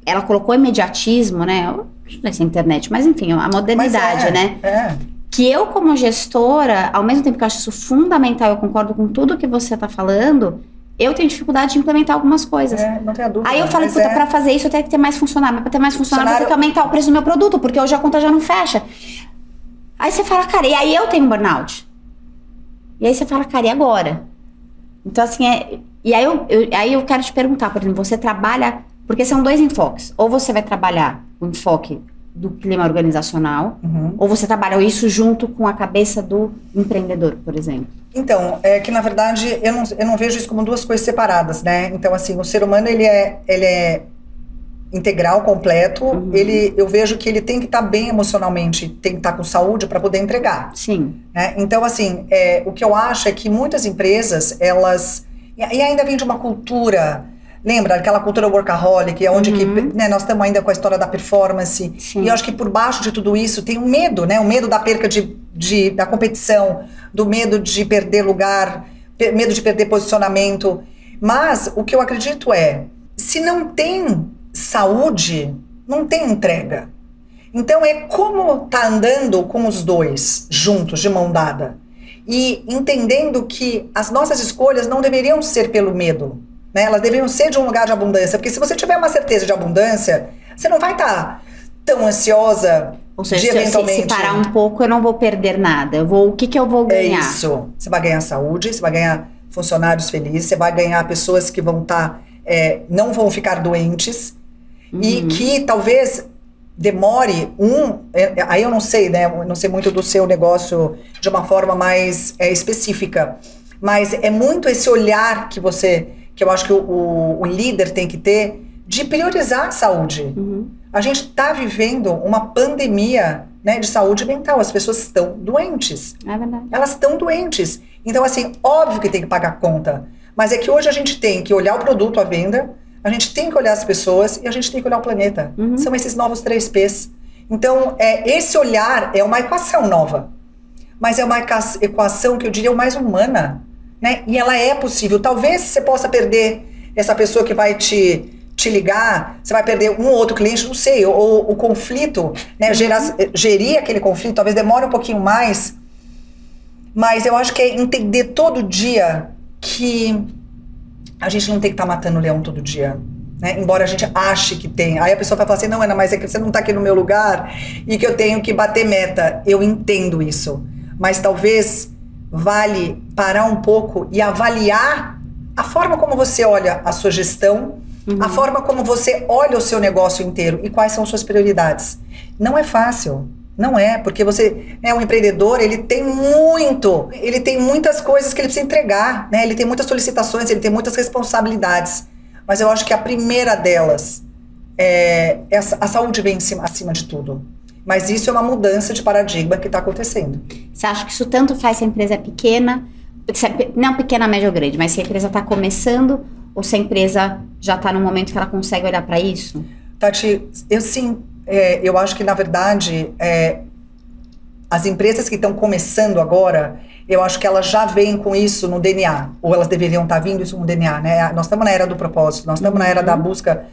Speaker 2: ela colocou imediatismo, né, não sei se é a internet, mas enfim, a modernidade, né? Que eu, como gestora, ao mesmo tempo que eu acho isso fundamental, eu concordo com tudo que você tá falando, eu tenho dificuldade de implementar algumas coisas.
Speaker 1: Não tenho dúvida.
Speaker 2: Aí eu falei, puta, pra fazer isso eu tenho que ter mais funcionário. Mas pra ter mais funcionário eu tenho que aumentar o preço do meu produto, porque hoje a conta já não fecha. Aí você fala, cara, e aí eu tenho burnout? E aí você fala, cara, e agora? Então assim, e aí eu quero te perguntar, por exemplo, você trabalha... Porque são 2 enfoques. Ou você vai trabalhar o enfoque do clima organizacional, ou você trabalha isso junto com a cabeça do empreendedor, por exemplo. Então,
Speaker 1: é que na verdade eu não vejo isso como 2 coisas separadas, né? Então, assim, o ser humano ele é integral, completo. Eu vejo que ele tem que estar bem emocionalmente, tem que estar com saúde para poder entregar.
Speaker 2: Sim.
Speaker 1: Então, assim, o que eu acho é que muitas empresas, elas... E ainda vem de uma cultura... Lembra aquela cultura workaholic, onde que, né, nós estamos ainda com a história da performance. Sim. E eu acho que por baixo de tudo isso tem um medo, né? O medo da perca da competição, do medo de perder lugar, medo de perder posicionamento. Mas o que eu acredito se não tem saúde, não tem entrega. Então como tá andando com os 2 juntos, de mão dada. E entendendo que as nossas escolhas não deveriam ser pelo medo. Né? Elas deveriam ser de um lugar de abundância, porque se você tiver uma certeza de abundância, você não vai estar tão ansiosa.
Speaker 2: Ou seja, de eventualmente... se parar um pouco, eu não vou perder nada. O que eu vou ganhar?
Speaker 1: É isso. Você vai ganhar saúde, você vai ganhar funcionários felizes, você vai ganhar pessoas que vão estar, não vão ficar doentes, e que talvez demore aí eu não sei, né? Eu não sei muito do seu negócio de uma forma mais específica, mas é muito esse olhar que eu acho que o líder tem que ter, de priorizar a saúde. A gente está vivendo uma pandemia, né, de saúde mental. As pessoas estão doentes.
Speaker 2: É verdade.
Speaker 1: Elas estão doentes. Então, assim, óbvio que tem que pagar conta. Mas é que hoje a gente tem que olhar o produto à venda, a gente tem que olhar as pessoas e a gente tem que olhar o planeta. São esses novos 3 Ps. Então, esse olhar é uma equação nova. Mas é uma equação que eu diria mais humana, né? E ela é possível. Talvez você possa perder essa pessoa que vai te ligar, você vai perder um ou outro cliente, não sei, ou o conflito, né? Gerir aquele conflito, talvez demore um pouquinho mais. Mas eu acho que é entender todo dia que a gente não tem que estar matando o leão todo dia. Né? Embora a gente ache que tem. Aí a pessoa vai falar assim, não, Ana, mas é que você não está aqui no meu lugar e que eu tenho que bater meta. Eu entendo isso. Mas talvez vale parar um pouco e avaliar a forma como você olha a sua gestão, a forma como você olha o seu negócio inteiro e quais são suas prioridades. Não é fácil. Não é, porque você é um empreendedor, ele tem muitas coisas que ele precisa entregar, né? Ele tem muitas solicitações, ele tem muitas responsabilidades. Mas eu acho que a primeira delas é a saúde vem acima de tudo. Mas isso é uma mudança de paradigma que está acontecendo.
Speaker 2: Você acha que isso tanto faz se a empresa é pequena, não pequena, média ou grande, mas se a empresa está começando ou se a empresa já está num momento que ela consegue olhar para isso?
Speaker 1: Tati, eu acho que, na verdade, as empresas que estão começando agora, eu acho que elas já vêm com isso no DNA, ou elas deveriam estar vindo isso no DNA, né? Nós estamos na era do propósito, nós estamos na era da busca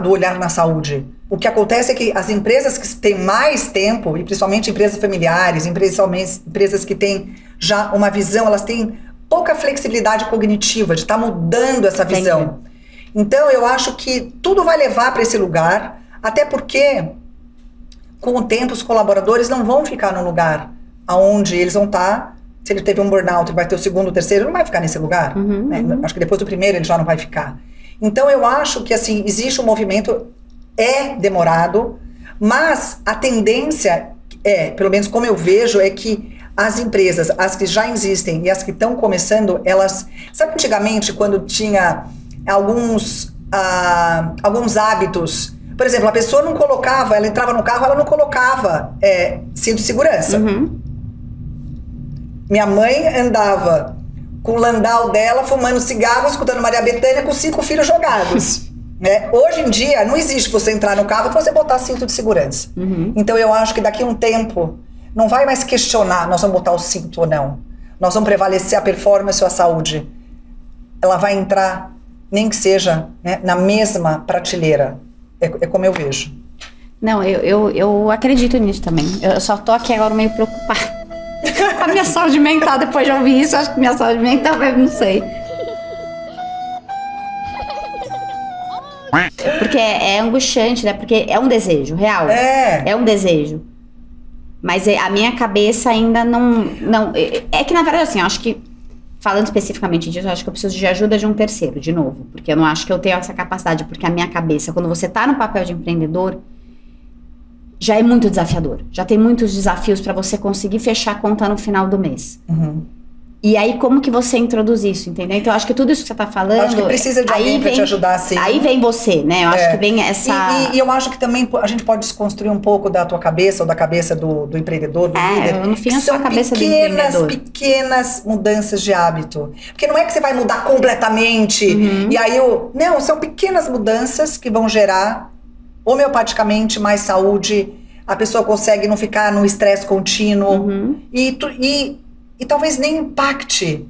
Speaker 1: do olhar na saúde. O que acontece é que as empresas que têm mais tempo, e principalmente empresas familiares, empresas que têm já uma visão, elas têm pouca flexibilidade cognitiva de estar mudando essa visão.
Speaker 2: Entendi.
Speaker 1: Então, eu acho que tudo vai levar para esse lugar, até porque, com o tempo, os colaboradores não vão ficar no lugar onde eles vão estar. Se ele teve um burnout e vai ter o segundo, o terceiro, ele não vai ficar nesse lugar. Né? Acho que depois do primeiro ele já não vai ficar. Então, eu acho que, assim, existe um movimento, é demorado, mas a tendência pelo menos como eu vejo, é que as empresas, as que já existem e as que estão começando, elas... Sabe antigamente, quando tinha alguns hábitos... Por exemplo, a pessoa não colocava, ela entrava no carro, ela não colocava cinto de segurança. Minha mãe andava com o landau dela, fumando cigarro, escutando Maria Bethânia com 5 filhos jogados. Né? Hoje em dia, não existe você entrar no carro e você botar cinto de segurança. Então eu acho que daqui a um tempo, não vai mais questionar, nós vamos botar o cinto ou não. Nós vamos prevalecer a performance ou a saúde. Ela vai entrar, nem que seja, né, na mesma prateleira. É como eu vejo.
Speaker 2: Não, eu acredito nisso também. Eu só tô aqui agora meio preocupada com a minha saúde mental. Depois de ouvir isso, acho que minha saúde mental, eu não sei. Porque é angustiante, né? Porque é um desejo real. É um desejo. Mas a minha cabeça ainda não... É que, na verdade, assim, eu acho que, falando especificamente disso, eu acho que eu preciso de ajuda de um terceiro, de novo. Porque eu não acho que eu tenho essa capacidade. Porque a minha cabeça, quando você tá no papel de empreendedor, já é muito desafiador. Já tem muitos desafios para você conseguir fechar a conta no final do mês. E aí, como que você introduz isso, entendeu? Então, eu acho que tudo isso que você tá falando... Eu
Speaker 1: acho que precisa de alguém pra te ajudar, assim.
Speaker 2: Aí vem você, né? Eu acho que vem essa...
Speaker 1: E eu acho que também a gente pode desconstruir um pouco da tua cabeça, ou da cabeça do empreendedor, do líder.
Speaker 2: No fim, eu sou a cabeça do empreendedor.
Speaker 1: Pequenas mudanças de hábito. Porque não é que você vai mudar completamente. E aí, não, são pequenas mudanças que vão gerar, homeopaticamente, mais saúde. A pessoa consegue não ficar no estresse contínuo. E talvez nem impacte,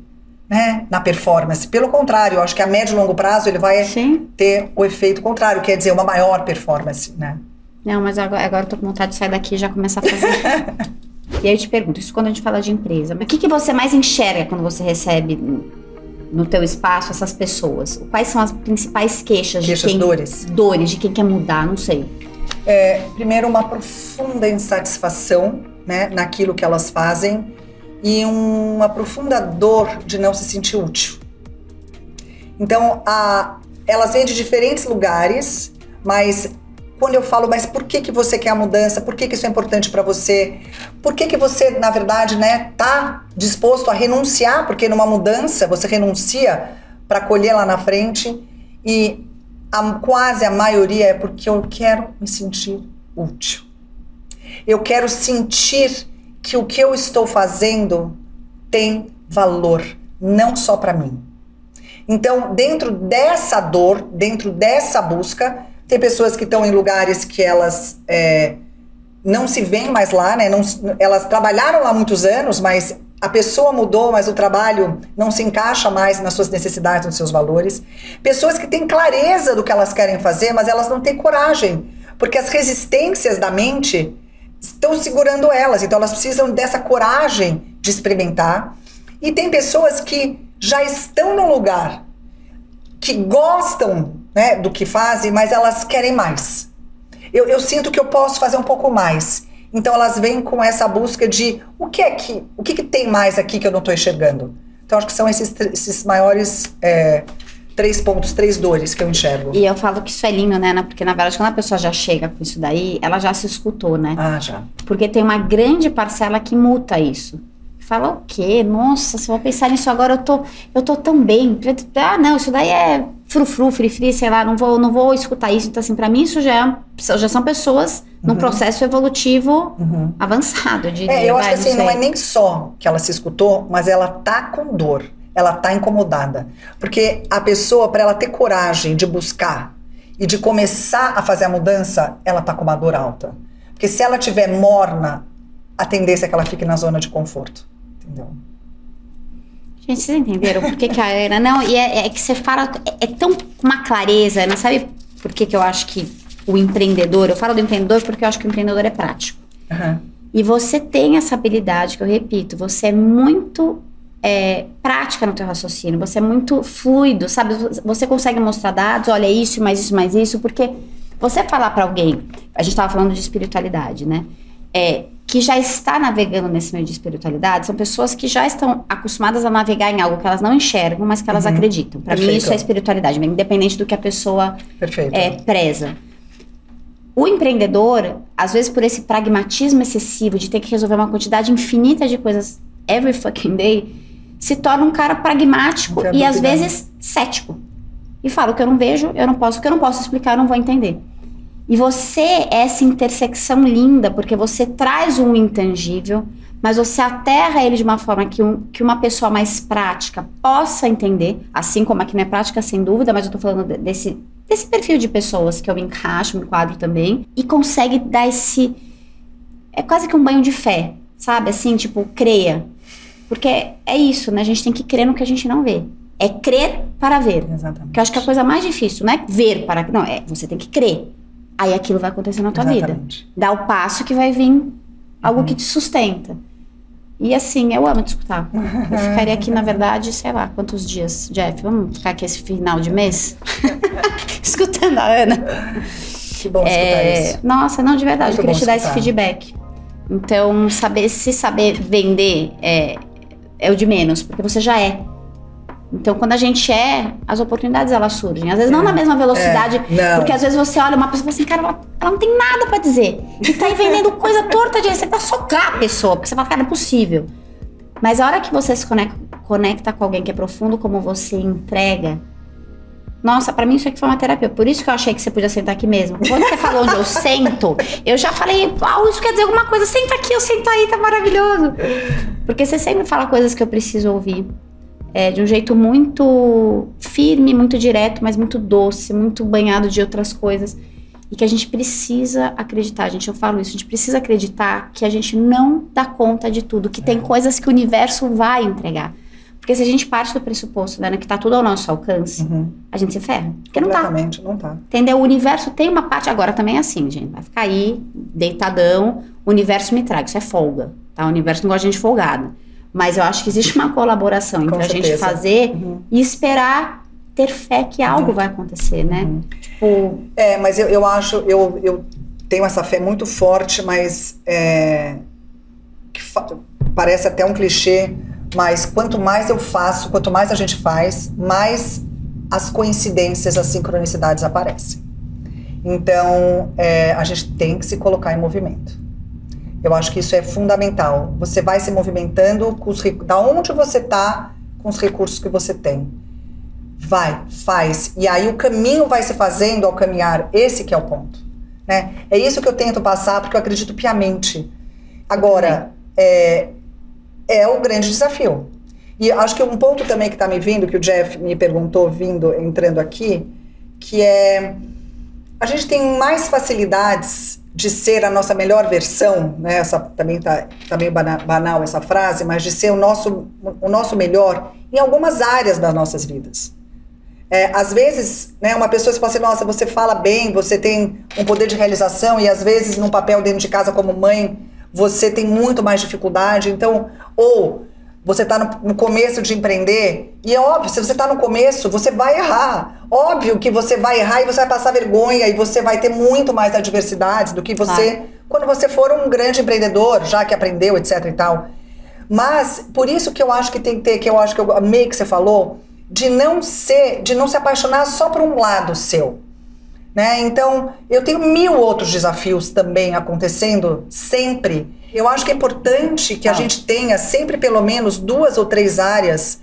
Speaker 1: né, na performance. Pelo contrário, eu acho que a médio e longo prazo ele vai ter o efeito contrário, quer dizer, uma maior performance, né?
Speaker 2: Não, mas agora eu tô com vontade de sair daqui e já começar a fazer. E aí eu te pergunto, isso quando a gente fala de empresa, mas o que você mais enxerga quando você recebe no teu espaço essas pessoas? Quais são as principais queixas de quem... Dores de quem quer mudar, não sei.
Speaker 1: Primeiro, uma profunda insatisfação, né, naquilo que elas fazem, e uma profunda dor de não se sentir útil. Então, elas vêm de diferentes lugares, mas quando eu falo, mas por que você quer a mudança? Por que isso é importante para você? Por que você, na verdade, né, tá disposto a renunciar? Porque numa mudança, você renuncia para colher lá na frente. E quase a maioria é porque eu quero me sentir útil. Eu quero sentir que o que eu estou fazendo tem valor, não só para mim. Então, dentro dessa dor, dentro dessa busca, tem pessoas que estão em lugares que elas não se veem mais lá, né? Elas trabalharam lá muitos anos, mas a pessoa mudou, mas o trabalho não se encaixa mais nas suas necessidades, nos seus valores. Pessoas que têm clareza do que elas querem fazer, mas elas não têm coragem, porque as resistências da mente estão segurando elas, então elas precisam dessa coragem de experimentar. E tem pessoas que já estão num lugar que gostam, né, do que fazem, mas elas querem mais. Eu sinto que eu posso fazer um pouco mais. Então elas vêm com essa busca de o que tem mais aqui que eu não estou enxergando. Então acho que são esses maiores 3 pontos, 3 dores que eu enxergo.
Speaker 2: E eu falo que isso é lindo, né? Porque na verdade quando a pessoa já chega com isso daí, ela já se escutou, né?
Speaker 1: Ah, já.
Speaker 2: Porque tem uma grande parcela que muta isso. Fala o quê? Nossa, se eu vou pensar nisso agora, eu tô tão bem. Ah, não, isso daí é frufru, frifri, sei lá, não vou escutar isso. Então, assim, pra mim isso já são pessoas num processo evolutivo avançado.
Speaker 1: Eu acho que assim, não é nem só que ela se escutou, mas ela tá com dor, ela tá incomodada. Porque a pessoa, pra ela ter coragem de buscar e de começar a fazer a mudança, ela tá com uma dor alta. Porque se ela tiver morna, a tendência é que ela fique na zona de conforto. Entendeu?
Speaker 2: Gente, vocês entenderam por que a Ana... Não, e é que você fala... É tão uma clareza, não sabe por que eu acho que o empreendedor... Eu falo do empreendedor porque eu acho que o empreendedor é prático. E você tem essa habilidade, que eu repito, você é muito prática no teu raciocínio, você é muito fluido, sabe? Você consegue mostrar dados, olha isso, mais isso, mais isso, porque você falar pra alguém... A gente tava falando de espiritualidade, né? Que já está navegando nesse meio de espiritualidade, são pessoas que já estão acostumadas a navegar em algo que elas não enxergam, mas que elas acreditam. Para mim, isso é espiritualidade, independente do que a pessoa preza. O empreendedor, às vezes por esse pragmatismo excessivo de ter que resolver uma quantidade infinita de coisas every fucking day, se torna um cara pragmático e às vezes cético. E fala, o que eu não vejo, eu não posso, o que eu não posso explicar, eu não vou entender. E você é essa intersecção linda, porque você traz um intangível, mas você aterra ele de uma forma que uma pessoa mais prática possa entender, assim como aqui não é prática, sem dúvida, mas eu tô falando desse perfil de pessoas que eu me enquadro também, e consegue dar esse... É quase que um banho de fé, sabe? Assim, tipo, creia. Porque é isso, né? A gente tem que crer no que a gente não vê. É crer para ver.
Speaker 1: Exatamente.
Speaker 2: Porque eu acho que a coisa mais difícil não é ver para... Não, você tem que crer. Aí aquilo vai acontecer na tua vida. Dá o passo que vai vir algo que te sustenta. E assim, eu amo te escutar. Eu ficaria aqui, na verdade, sei lá, quantos dias, Jeff? Vamos ficar aqui esse final de mês? Escutando a Ana.
Speaker 1: Que bom escutar isso.
Speaker 2: Nossa, não, de verdade,
Speaker 1: Muito
Speaker 2: eu queria te dar esse
Speaker 1: escutar.
Speaker 2: feedback. Então, saber vender é o de menos, porque você já é. Então, quando a gente as oportunidades elas surgem. Às vezes não na mesma velocidade, porque às vezes você olha uma pessoa e fala assim, cara, ela não tem nada pra dizer. E tá aí vendendo coisa torta de você tá socar a pessoa, porque você fala, cara, é possível. Mas a hora que você se conecta com alguém que é profundo como você entrega, nossa, pra mim isso aqui foi uma terapia. Por isso que eu achei que você podia sentar aqui mesmo. Quando você falou onde eu sento, eu já falei, isso quer dizer alguma coisa, senta aqui, eu sento aí, tá maravilhoso. Porque você sempre fala coisas que eu preciso ouvir. De um jeito muito firme, muito direto, mas muito doce, muito banhado de outras coisas. E que a gente precisa acreditar, eu falo isso, a gente precisa acreditar que a gente não dá conta de tudo, que tem coisas que o universo vai entregar. Porque se a gente parte do pressuposto, né, que tá tudo ao nosso alcance, a gente se ferra. Porque não tá.
Speaker 1: Não tá.
Speaker 2: Entendeu? O universo tem uma parte, agora também é assim, gente, vai ficar aí, deitadão, o universo me traga, isso é folga, tá? O universo não gosta de gente folgada. Mas eu acho que existe uma colaboração entre a gente fazer e esperar ter fé que algo vai acontecer, né? Tipo...
Speaker 1: mas eu acho, eu tenho essa fé muito forte, mas parece até um clichê, mas quanto mais eu faço, quanto mais a gente faz, mais as coincidências, as sincronicidades aparecem. Então, a gente tem que se colocar em movimento. Eu acho que isso é fundamental. Você vai se movimentando da onde você está, com os recursos que você tem. Vai, faz. E aí o caminho vai se fazendo ao caminhar. Esse que é o ponto, né? É isso que eu tento passar, porque eu acredito piamente. Agora, é o grande desafio. E acho que um ponto também que está me vindo, que o Jeff me perguntou, entrando aqui, que é... A gente tem mais facilidades de ser a nossa melhor versão, né? Essa também tá meio banal essa frase, mas de ser o nosso melhor em algumas áreas das nossas vidas. Às vezes, né, uma pessoa se fala assim, nossa, você fala bem, você tem um poder de realização, e às vezes num papel dentro de casa como mãe, você tem muito mais dificuldade, então, ou você está no começo de empreender, e é óbvio, se você está no começo, você vai errar. Óbvio que você vai errar e você vai passar vergonha, e você vai ter muito mais adversidades do que você, quando você for um grande empreendedor, já que aprendeu, etc e tal. Mas, por isso que eu acho que tem que ter, que eu acho que eu amei que você falou, de não se apaixonar só por um lado seu, né? Então, eu tenho 1000 outros desafios também acontecendo sempre. Eu acho que é importante que a gente tenha sempre pelo menos 2 ou 3 áreas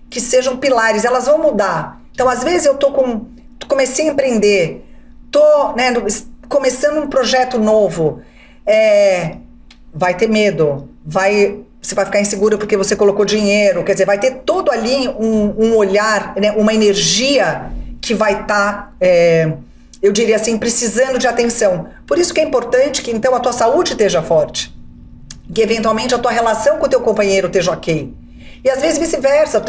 Speaker 1: que sejam pilares. Elas vão mudar. Então, às vezes eu comecei a empreender, né, começando um projeto novo, vai ter medo, você vai ficar inseguro porque você colocou dinheiro, quer dizer, vai ter todo ali um olhar, né, uma energia que vai estar, eu diria assim, precisando de atenção. Por isso que é importante que então a tua saúde esteja forte, que eventualmente a tua relação com o teu companheiro esteja ok. E às vezes vice-versa,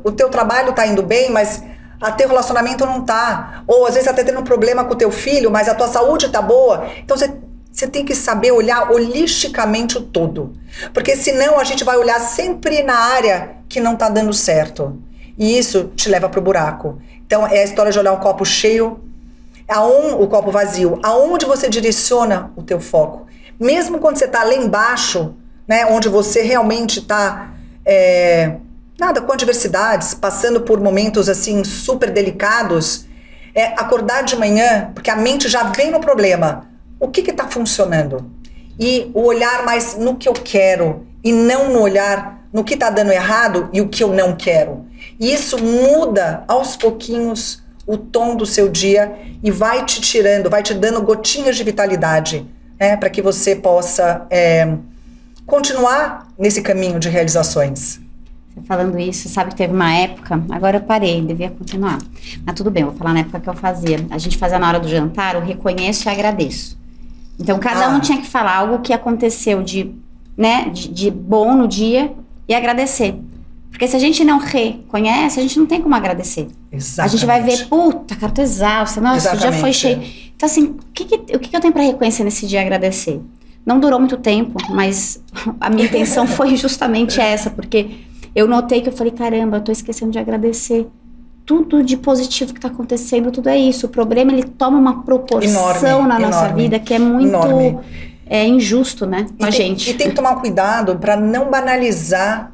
Speaker 1: o teu trabalho está indo bem, mas a teu relacionamento não está. Ou às vezes você está tendo um problema com o teu filho, mas a tua saúde está boa. Então você tem que saber olhar holisticamente o todo. Porque senão a gente vai olhar sempre na área que não está dando certo. E isso te leva para o buraco. Então é a história de olhar o copo cheio, o copo vazio. Aonde você direciona o teu foco. Mesmo quando você está lá embaixo, né, onde você realmente está com adversidades, passando por momentos assim super delicados, acordar de manhã, porque a mente já vem no problema. O que está funcionando? E o olhar mais no que eu quero e não no olhar no que está dando errado e o que eu não quero. E isso muda aos pouquinhos o tom do seu dia e vai te tirando, vai te dando gotinhas de vitalidade, né, para que você possa continuar nesse caminho de realizações.
Speaker 2: Você falando isso, sabe que teve uma época, agora eu parei, devia continuar. Mas tudo bem, vou falar na época que eu fazia. A gente fazia na hora do jantar, o reconheço e agradeço. Então, cada um tinha que falar algo que aconteceu de bom no dia e agradecer. Porque se a gente não reconhece, a gente não tem como agradecer.
Speaker 1: Exatamente.
Speaker 2: A gente vai ver, puta, cara, tô exausta, nossa, o dia foi cheio. Então, assim, o que eu tenho pra reconhecer nesse dia e agradecer? Não durou muito tempo, mas a minha intenção foi justamente essa, porque eu notei que eu falei, caramba, eu tô esquecendo de agradecer. Tudo de positivo que tá acontecendo, tudo é isso. O problema, ele toma uma proporção na nossa vida que é muito injusto, né, com a gente.
Speaker 1: E tem que tomar cuidado para não banalizar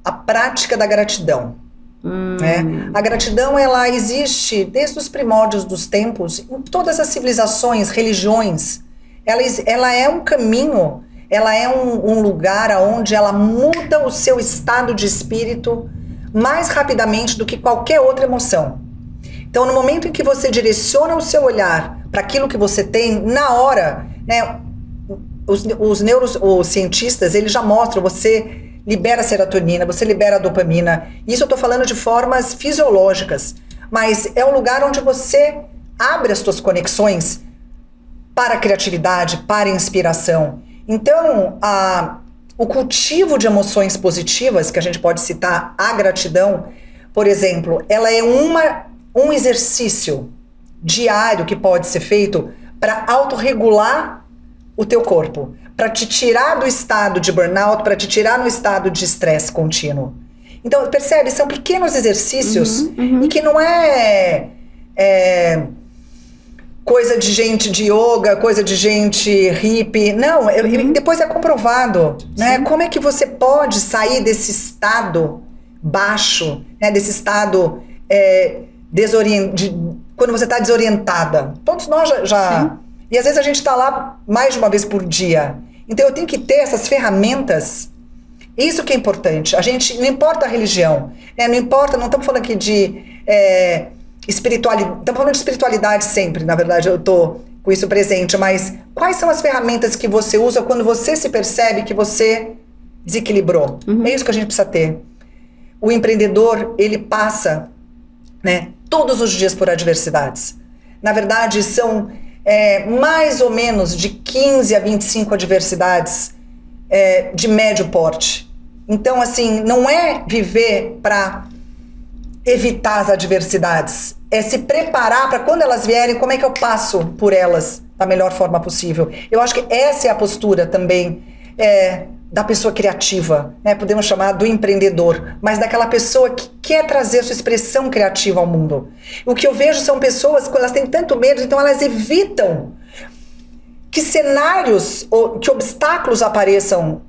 Speaker 1: a prática da gratidão. Né? A gratidão, ela existe desde os primórdios dos tempos, em todas as civilizações, religiões. Ela é um caminho, ela é um lugar onde ela muda o seu estado de espírito mais rapidamente do que qualquer outra emoção. Então, no momento em que você direciona o seu olhar para aquilo que você tem, na hora, né, os cientistas, eles já mostram, você libera serotonina, você libera dopamina. Isso eu estou falando de formas fisiológicas, mas é um lugar onde você abre as suas conexões para a criatividade, para a inspiração. Então, o cultivo de emoções positivas, que a gente pode citar a gratidão, por exemplo, ela é um exercício diário que pode ser feito para autorregular o teu corpo, para te tirar do estado de burnout, para te tirar no estado de estresse contínuo. Então, percebe? São pequenos exercícios e que não é coisa de gente de yoga, coisa de gente hippie. Não, depois é comprovado, né? Como é que você pode sair desse estado baixo, né? Desse estado quando você está desorientada. Todos nós já... Sim. E às vezes a gente está lá mais de uma vez por dia. Então eu tenho que ter essas ferramentas. Isso que é importante. A gente, não importa a religião, né? Não importa, não estamos falando aqui de espiritualidade. Estamos falando de espiritualidade sempre, na verdade, eu tô com isso presente, mas quais são as ferramentas que você usa quando você se percebe que você desequilibrou? É isso que a gente precisa ter. O empreendedor, ele passa, né, todos os dias por adversidades. Na verdade, são mais ou menos de 15 a 25 adversidades de médio porte. Então, assim, não é viver para evitar as adversidades, é se preparar para quando elas vierem, como é que eu passo por elas da melhor forma possível. Eu acho que essa é a postura também da pessoa criativa, né? Podemos chamar do empreendedor, mas daquela pessoa que quer trazer sua expressão criativa ao mundo. O que eu vejo são pessoas que elas têm tanto medo, então elas evitam que cenários ou que obstáculos apareçam.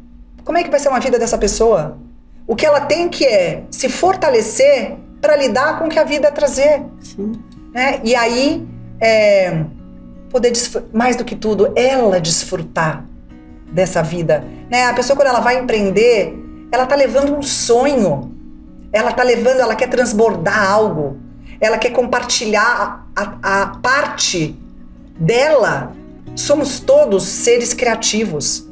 Speaker 1: Como é que vai ser uma vida dessa pessoa? O que ela tem que se fortalecer para lidar com o que a vida trazer.
Speaker 2: Sim.
Speaker 1: Né? E aí, poder, mais do que tudo, ela desfrutar dessa vida. Né? A pessoa, quando ela vai empreender, ela tá levando um sonho. Ela quer transbordar algo. Ela quer compartilhar a parte dela. Somos todos seres criativos.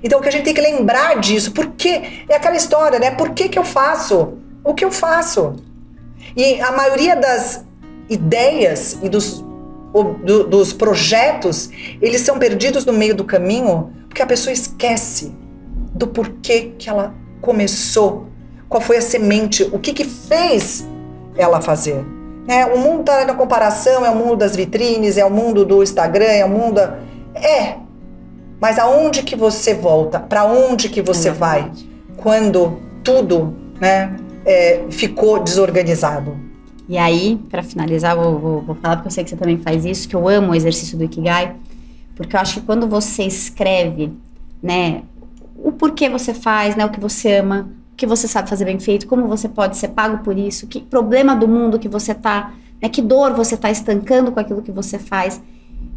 Speaker 1: Então, o que a gente tem que lembrar disso, porque é aquela história, né? Por que eu faço o que eu faço? E a maioria das ideias e dos projetos, eles são perdidos no meio do caminho porque a pessoa esquece do porquê que ela começou, qual foi a semente, o que fez ela fazer. Né? O mundo está na comparação, é o mundo das vitrines, é o mundo do Instagram, é o mundo... Mas aonde que você volta? Para onde que você vai quando tudo, né, ficou desorganizado?
Speaker 2: E aí, para finalizar, vou falar, porque eu sei que você também faz isso, que eu amo o exercício do Ikigai, porque eu acho que quando você escreve, né, o porquê você faz, né, o que você ama, o que você sabe fazer bem feito, como você pode ser pago por isso, que problema do mundo que você tá, né, que dor você tá estancando com aquilo que você faz.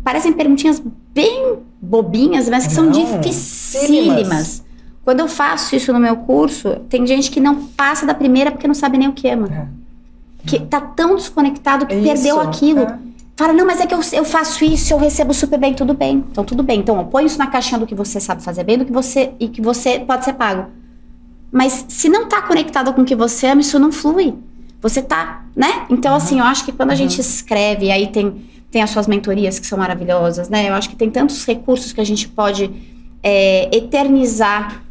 Speaker 2: Parecem perguntinhas bem bobinhas, mas que são dificílimas. Quando eu faço isso no meu curso, tem gente que não passa da primeira porque não sabe nem o que ama. Que tá tão desconectado que perdeu aquilo. Fala, não, mas é que eu faço isso, eu recebo super bem, tudo bem. Então, tudo bem. Então, põe isso na caixinha do que você sabe fazer bem, e que você pode ser pago. Mas se não tá conectado com o que você ama, isso não flui. Você tá, né? Então, assim, eu acho que quando a gente escreve, aí tem as suas mentorias que são maravilhosas, né? Eu acho que tem tantos recursos que a gente pode eternizar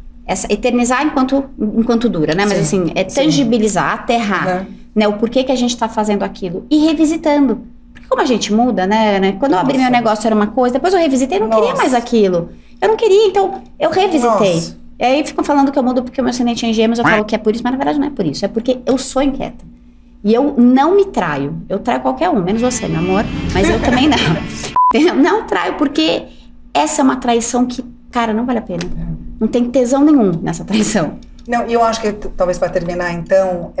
Speaker 2: enquanto dura, né? Mas assim, tangibilizar, aterrar, né? O porquê que a gente tá fazendo aquilo e revisitando. Porque como a gente muda, né? Quando eu abri meu negócio era uma coisa, depois eu revisitei, não queria mais aquilo. Eu não queria, então eu revisitei. E aí ficam falando que eu mudo porque o meu ascendente é em Gêmeos, eu falo que é por isso, mas na verdade não é por isso, é porque eu sou inquieta. E eu não me traio. Eu traio qualquer um, menos você, meu amor. Mas eu também não. Eu não traio, porque essa é uma traição que, cara, não vale a pena. Não tem tesão nenhum nessa traição.
Speaker 1: Não, e eu acho que, talvez para terminar, então,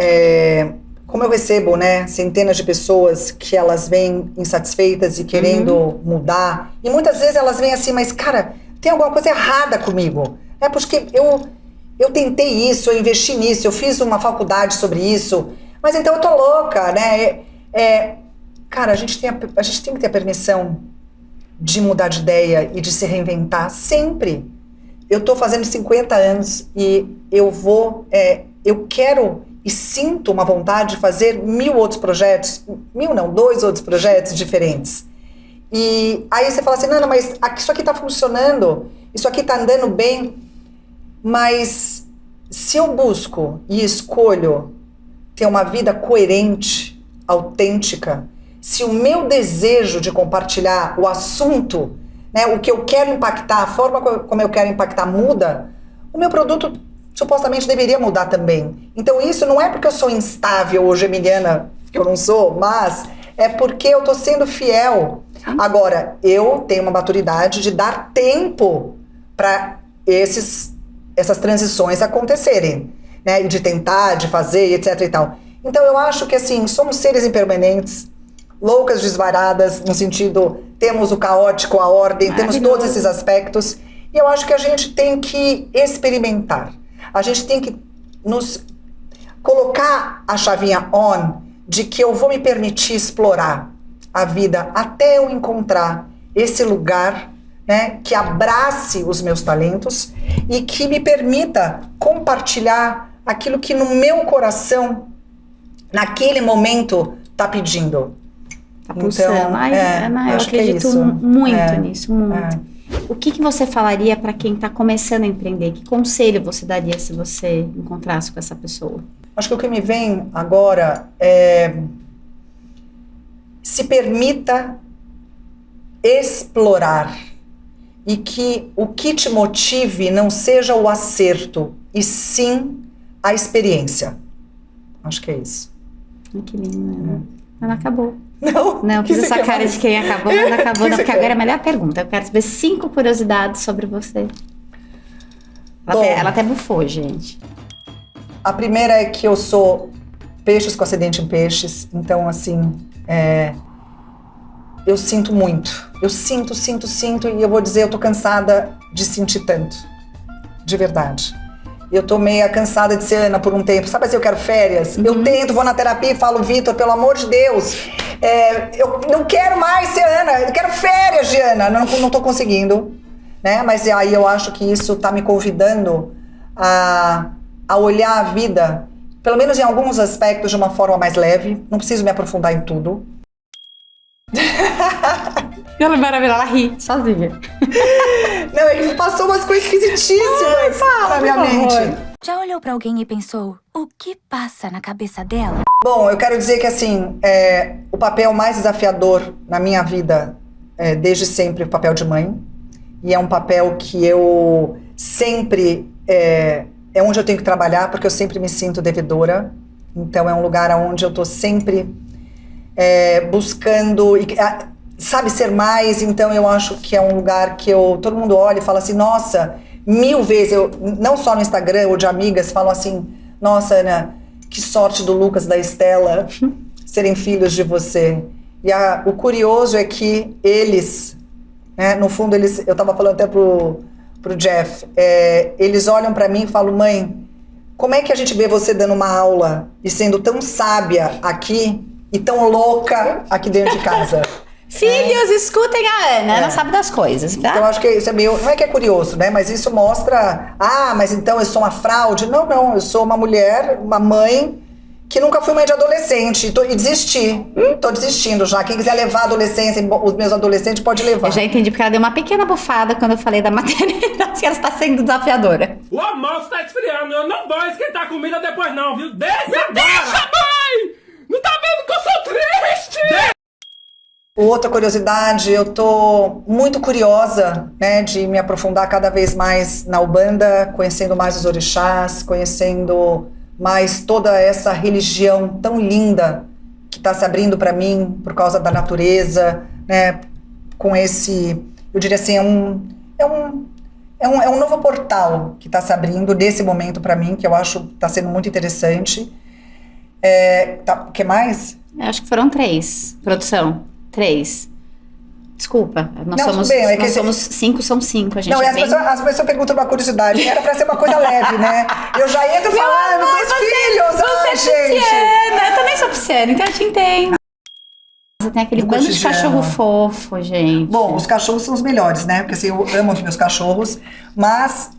Speaker 1: como eu recebo, né, centenas de pessoas que elas vêm insatisfeitas e querendo mudar, e muitas vezes elas vêm assim, mas, cara, tem alguma coisa errada comigo. É porque eu tentei isso, eu investi nisso, eu fiz uma faculdade sobre isso, mas então eu tô louca, né? Cara, a gente tem que ter a permissão de mudar de ideia e de se reinventar sempre. Eu tô fazendo 50 anos e eu quero e sinto uma vontade de fazer 1000 outros projetos, 2 outros projetos diferentes. E aí você fala assim, não, mas isso aqui tá funcionando, isso aqui tá andando bem, mas se eu busco e escolho ter uma vida coerente, autêntica, se o meu desejo de compartilhar o assunto, né, o que eu quero impactar, a forma como eu quero impactar muda, o meu produto supostamente deveria mudar também. Então isso não é porque eu sou instável ou geminiana, que eu não sou, mas é porque eu tô sendo fiel. Agora, eu tenho uma maturidade de dar tempo para essas transições acontecerem. Né, de tentar, de fazer, etc e tal. Então eu acho que assim, somos seres impermanentes, loucas desvaradas, no sentido, temos o caótico, a ordem, temos todos esses aspectos, e eu acho que a gente tem que experimentar. A gente tem que nos colocar a chavinha on de que eu vou me permitir explorar a vida até eu encontrar esse lugar, né, que abrace os meus talentos e que me permita compartilhar aquilo que no meu coração, naquele momento, tá pedindo.
Speaker 2: Tá pulsando.
Speaker 1: Então,
Speaker 2: Ana, eu acredito muito nisso, muito. O que você falaria para quem está começando a empreender? Que conselho você daria se você encontrasse com essa pessoa?
Speaker 1: Acho que o que me vem agora é se permita explorar e que o que te motive não seja o acerto, e sim a experiência. Acho que é isso.
Speaker 2: Que lindo, Ana. Ela acabou.
Speaker 1: Não,
Speaker 2: fiz essa cara mais? De quem acabou, mas acabou. Não, porque agora é a melhor pergunta. Eu quero saber 5 curiosidades sobre você. Ela até bufou, gente.
Speaker 1: A primeira é que eu sou peixes com acidente em peixes. Então, assim, eu sinto muito. Eu sinto. E eu vou dizer, eu tô cansada de sentir tanto. De verdade. Eu tô meio cansada de ser Ana por um tempo. Sabe assim, eu quero férias? Eu tento, vou na terapia e falo, Vitor, pelo amor de Deus, eu não quero mais ser Ana, eu quero férias de Ana. Não tô conseguindo, né? Mas aí eu acho que isso tá me convidando a olhar a vida, pelo menos em alguns aspectos, de uma forma mais leve. Não preciso me aprofundar em tudo.
Speaker 2: Ela é maravilhosa, ela ri sozinha.
Speaker 1: Não, é que passou umas coisas esquisitíssimas na minha mente.
Speaker 3: Já olhou pra alguém e pensou, o que passa na cabeça dela?
Speaker 1: Bom, eu quero dizer que assim, o papel mais desafiador na minha vida é desde sempre o papel de mãe. E é um papel que eu sempre, é onde eu tenho que trabalhar, porque eu sempre me sinto devedora. Então é um lugar onde eu tô sempre buscando, sabe, ser mais. Então eu acho que é um lugar que todo mundo olha e fala assim, nossa, 1000 vezes, não só no Instagram ou de amigas, falam assim, nossa, Ana, que sorte do Lucas e da Estela serem filhos de você. E o curioso é que eles, né, no fundo, eu tava falando até pro Jeff, eles olham pra mim e falam, mãe, como é que a gente vê você dando uma aula e sendo tão sábia aqui e tão louca aqui dentro de casa?
Speaker 2: Filhos, escutem a Ana, ela sabe das coisas, tá?
Speaker 1: Então, acho que isso é meio, não é que é curioso, né? Mas isso mostra, mas então eu sou uma fraude. Não, eu sou uma mulher, uma mãe, que nunca fui mãe de adolescente e desisti. Tô desistindo já. Quem quiser levar a adolescência, os meus adolescentes, pode levar.
Speaker 2: Eu já entendi, porque ela deu uma pequena bufada quando eu falei da maternidade, que ela está sendo desafiadora.
Speaker 4: O almoço tá esfriando, eu não vou esquentar a comida depois não, viu? Deixa agora! Deixa, mãe! Não tá vendo que eu sou triste?
Speaker 1: Outra curiosidade, eu tô muito curiosa, né, de me aprofundar cada vez mais na Umbanda, conhecendo mais os orixás, conhecendo mais toda essa religião tão linda que está se abrindo para mim por causa da natureza, né, com esse, eu diria assim, é um novo portal que está se abrindo nesse momento para mim, que eu acho que está sendo muito interessante. O que mais?
Speaker 2: Eu acho que foram 3, produção. 3. Desculpa, nós somos 5, são 5. A gente
Speaker 1: não, as pessoas perguntam uma curiosidade. Era pra ser uma coisa leve, né? Eu já entro falando com os filhos.
Speaker 2: Você é pisciana, eu também sou pisciana, então eu te entendo. Você tem aquele bando de cachorro fofo, gente.
Speaker 1: Bom, os cachorros são os melhores, né? Porque assim, eu amo os meus cachorros. Mas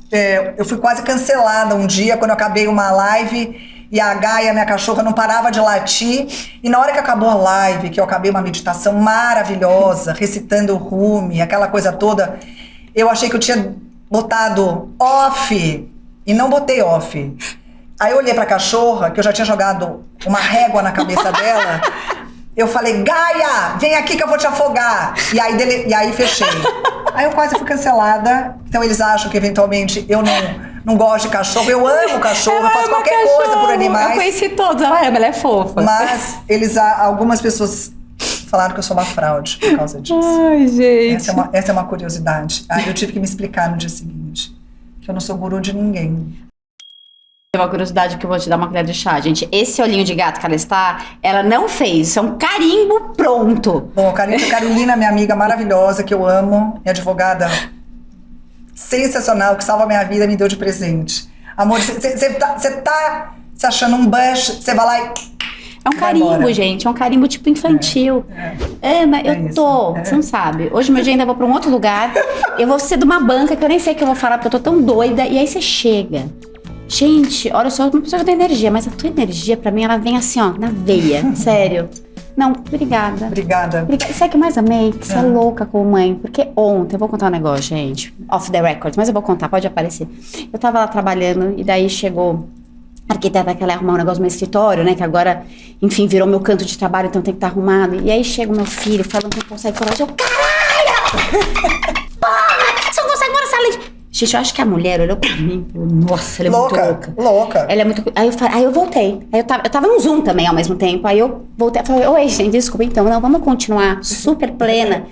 Speaker 1: eu fui quase cancelada um dia, quando eu acabei uma live e a Gaia, minha cachorra, não parava de latir. E na hora que acabou a live, que eu acabei uma meditação maravilhosa, recitando o Rumi, aquela coisa toda, eu achei que eu tinha botado off e não botei off. Aí eu olhei pra cachorra, que eu já tinha jogado uma régua na cabeça dela. Eu falei, Gaia, vem aqui que eu vou te afogar. E aí fechei. Aí eu quase fui cancelada. Então eles acham que eventualmente eu não gosto de cachorro. Eu amo cachorro, eu faço qualquer coisa por animais.
Speaker 2: Eu conheci todos, ela é fofa.
Speaker 1: Mas algumas pessoas falaram que eu sou uma fraude por causa disso.
Speaker 2: Ai, gente.
Speaker 1: Essa é uma curiosidade. Aí eu tive que me explicar no dia seguinte. Que eu não sou guru de ninguém.
Speaker 2: Tem uma curiosidade que eu vou te dar uma colher de chá, gente. Esse olhinho de gato que ela está, ela não fez. Isso é um carimbo pronto.
Speaker 1: Bom, Carolina, minha amiga maravilhosa, que eu amo, minha advogada sensacional, que salva a minha vida, me deu de presente. Amor, você tá se achando um bush, você vai lá e...
Speaker 2: É um carimbo,
Speaker 1: embora.
Speaker 2: gente. É um carimbo tipo infantil. Ana, eu tô. Você não sabe. Hoje meu dia ainda vou pra um outro lugar. Eu vou ser de uma banca que eu nem sei o que eu vou falar, porque eu tô tão doida. E aí você chega. Gente, olha, eu sou uma pessoa que tem energia, mas a tua energia, pra mim, ela vem assim, ó, na veia. Sério. Não, obrigada.
Speaker 1: Obrigada.
Speaker 2: Sabe o que eu mais amei? Que você é louca como mãe. Porque ontem, eu vou contar um negócio, gente. Off the record, mas eu vou contar, pode aparecer. Eu tava lá trabalhando e daí chegou a arquiteta que ela ia arrumar um negócio no meu escritório, né? Que agora, enfim, virou meu canto de trabalho, então tem que estar arrumado. E aí chega o meu filho falando que não consegue falar. Eu, caralho! Porra, por que você não consegue morar nessa sala? Gente, eu acho que a mulher olhou pra mim e falou, nossa, ela é muito louca.
Speaker 1: Louca.
Speaker 2: Ela é muito... Aí eu voltei. Aí eu tava no Zoom também ao mesmo tempo. Aí eu voltei e falei, oi, gente, desculpa, então, não, vamos continuar super plena.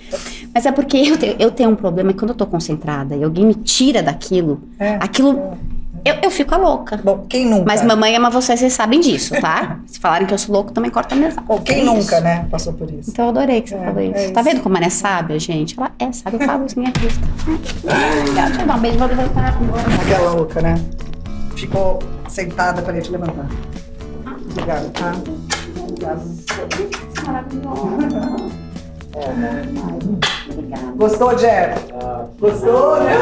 Speaker 2: Mas é porque eu tenho um problema que quando eu tô concentrada e alguém me tira daquilo, aquilo... Eu fico a louca.
Speaker 1: Bom, quem nunca?
Speaker 2: Mas mamãe ama vocês sabem disso, tá? Se falarem que eu sou louco, também corta a minha
Speaker 1: Bom, quem nunca, né, passou por isso?
Speaker 2: Então eu adorei que você falou isso. Tá vendo como ela é sábia, gente? Ela é sábia, eu falo isso, minha vista. Obrigada, deixa eu dar um beijo, vou levantar.
Speaker 1: Aquela louca, né? Ficou sentada para te levantar. Obrigada, tá? Obrigada.
Speaker 2: Obrigada.
Speaker 1: Gostou, Jeff? Gostou, né?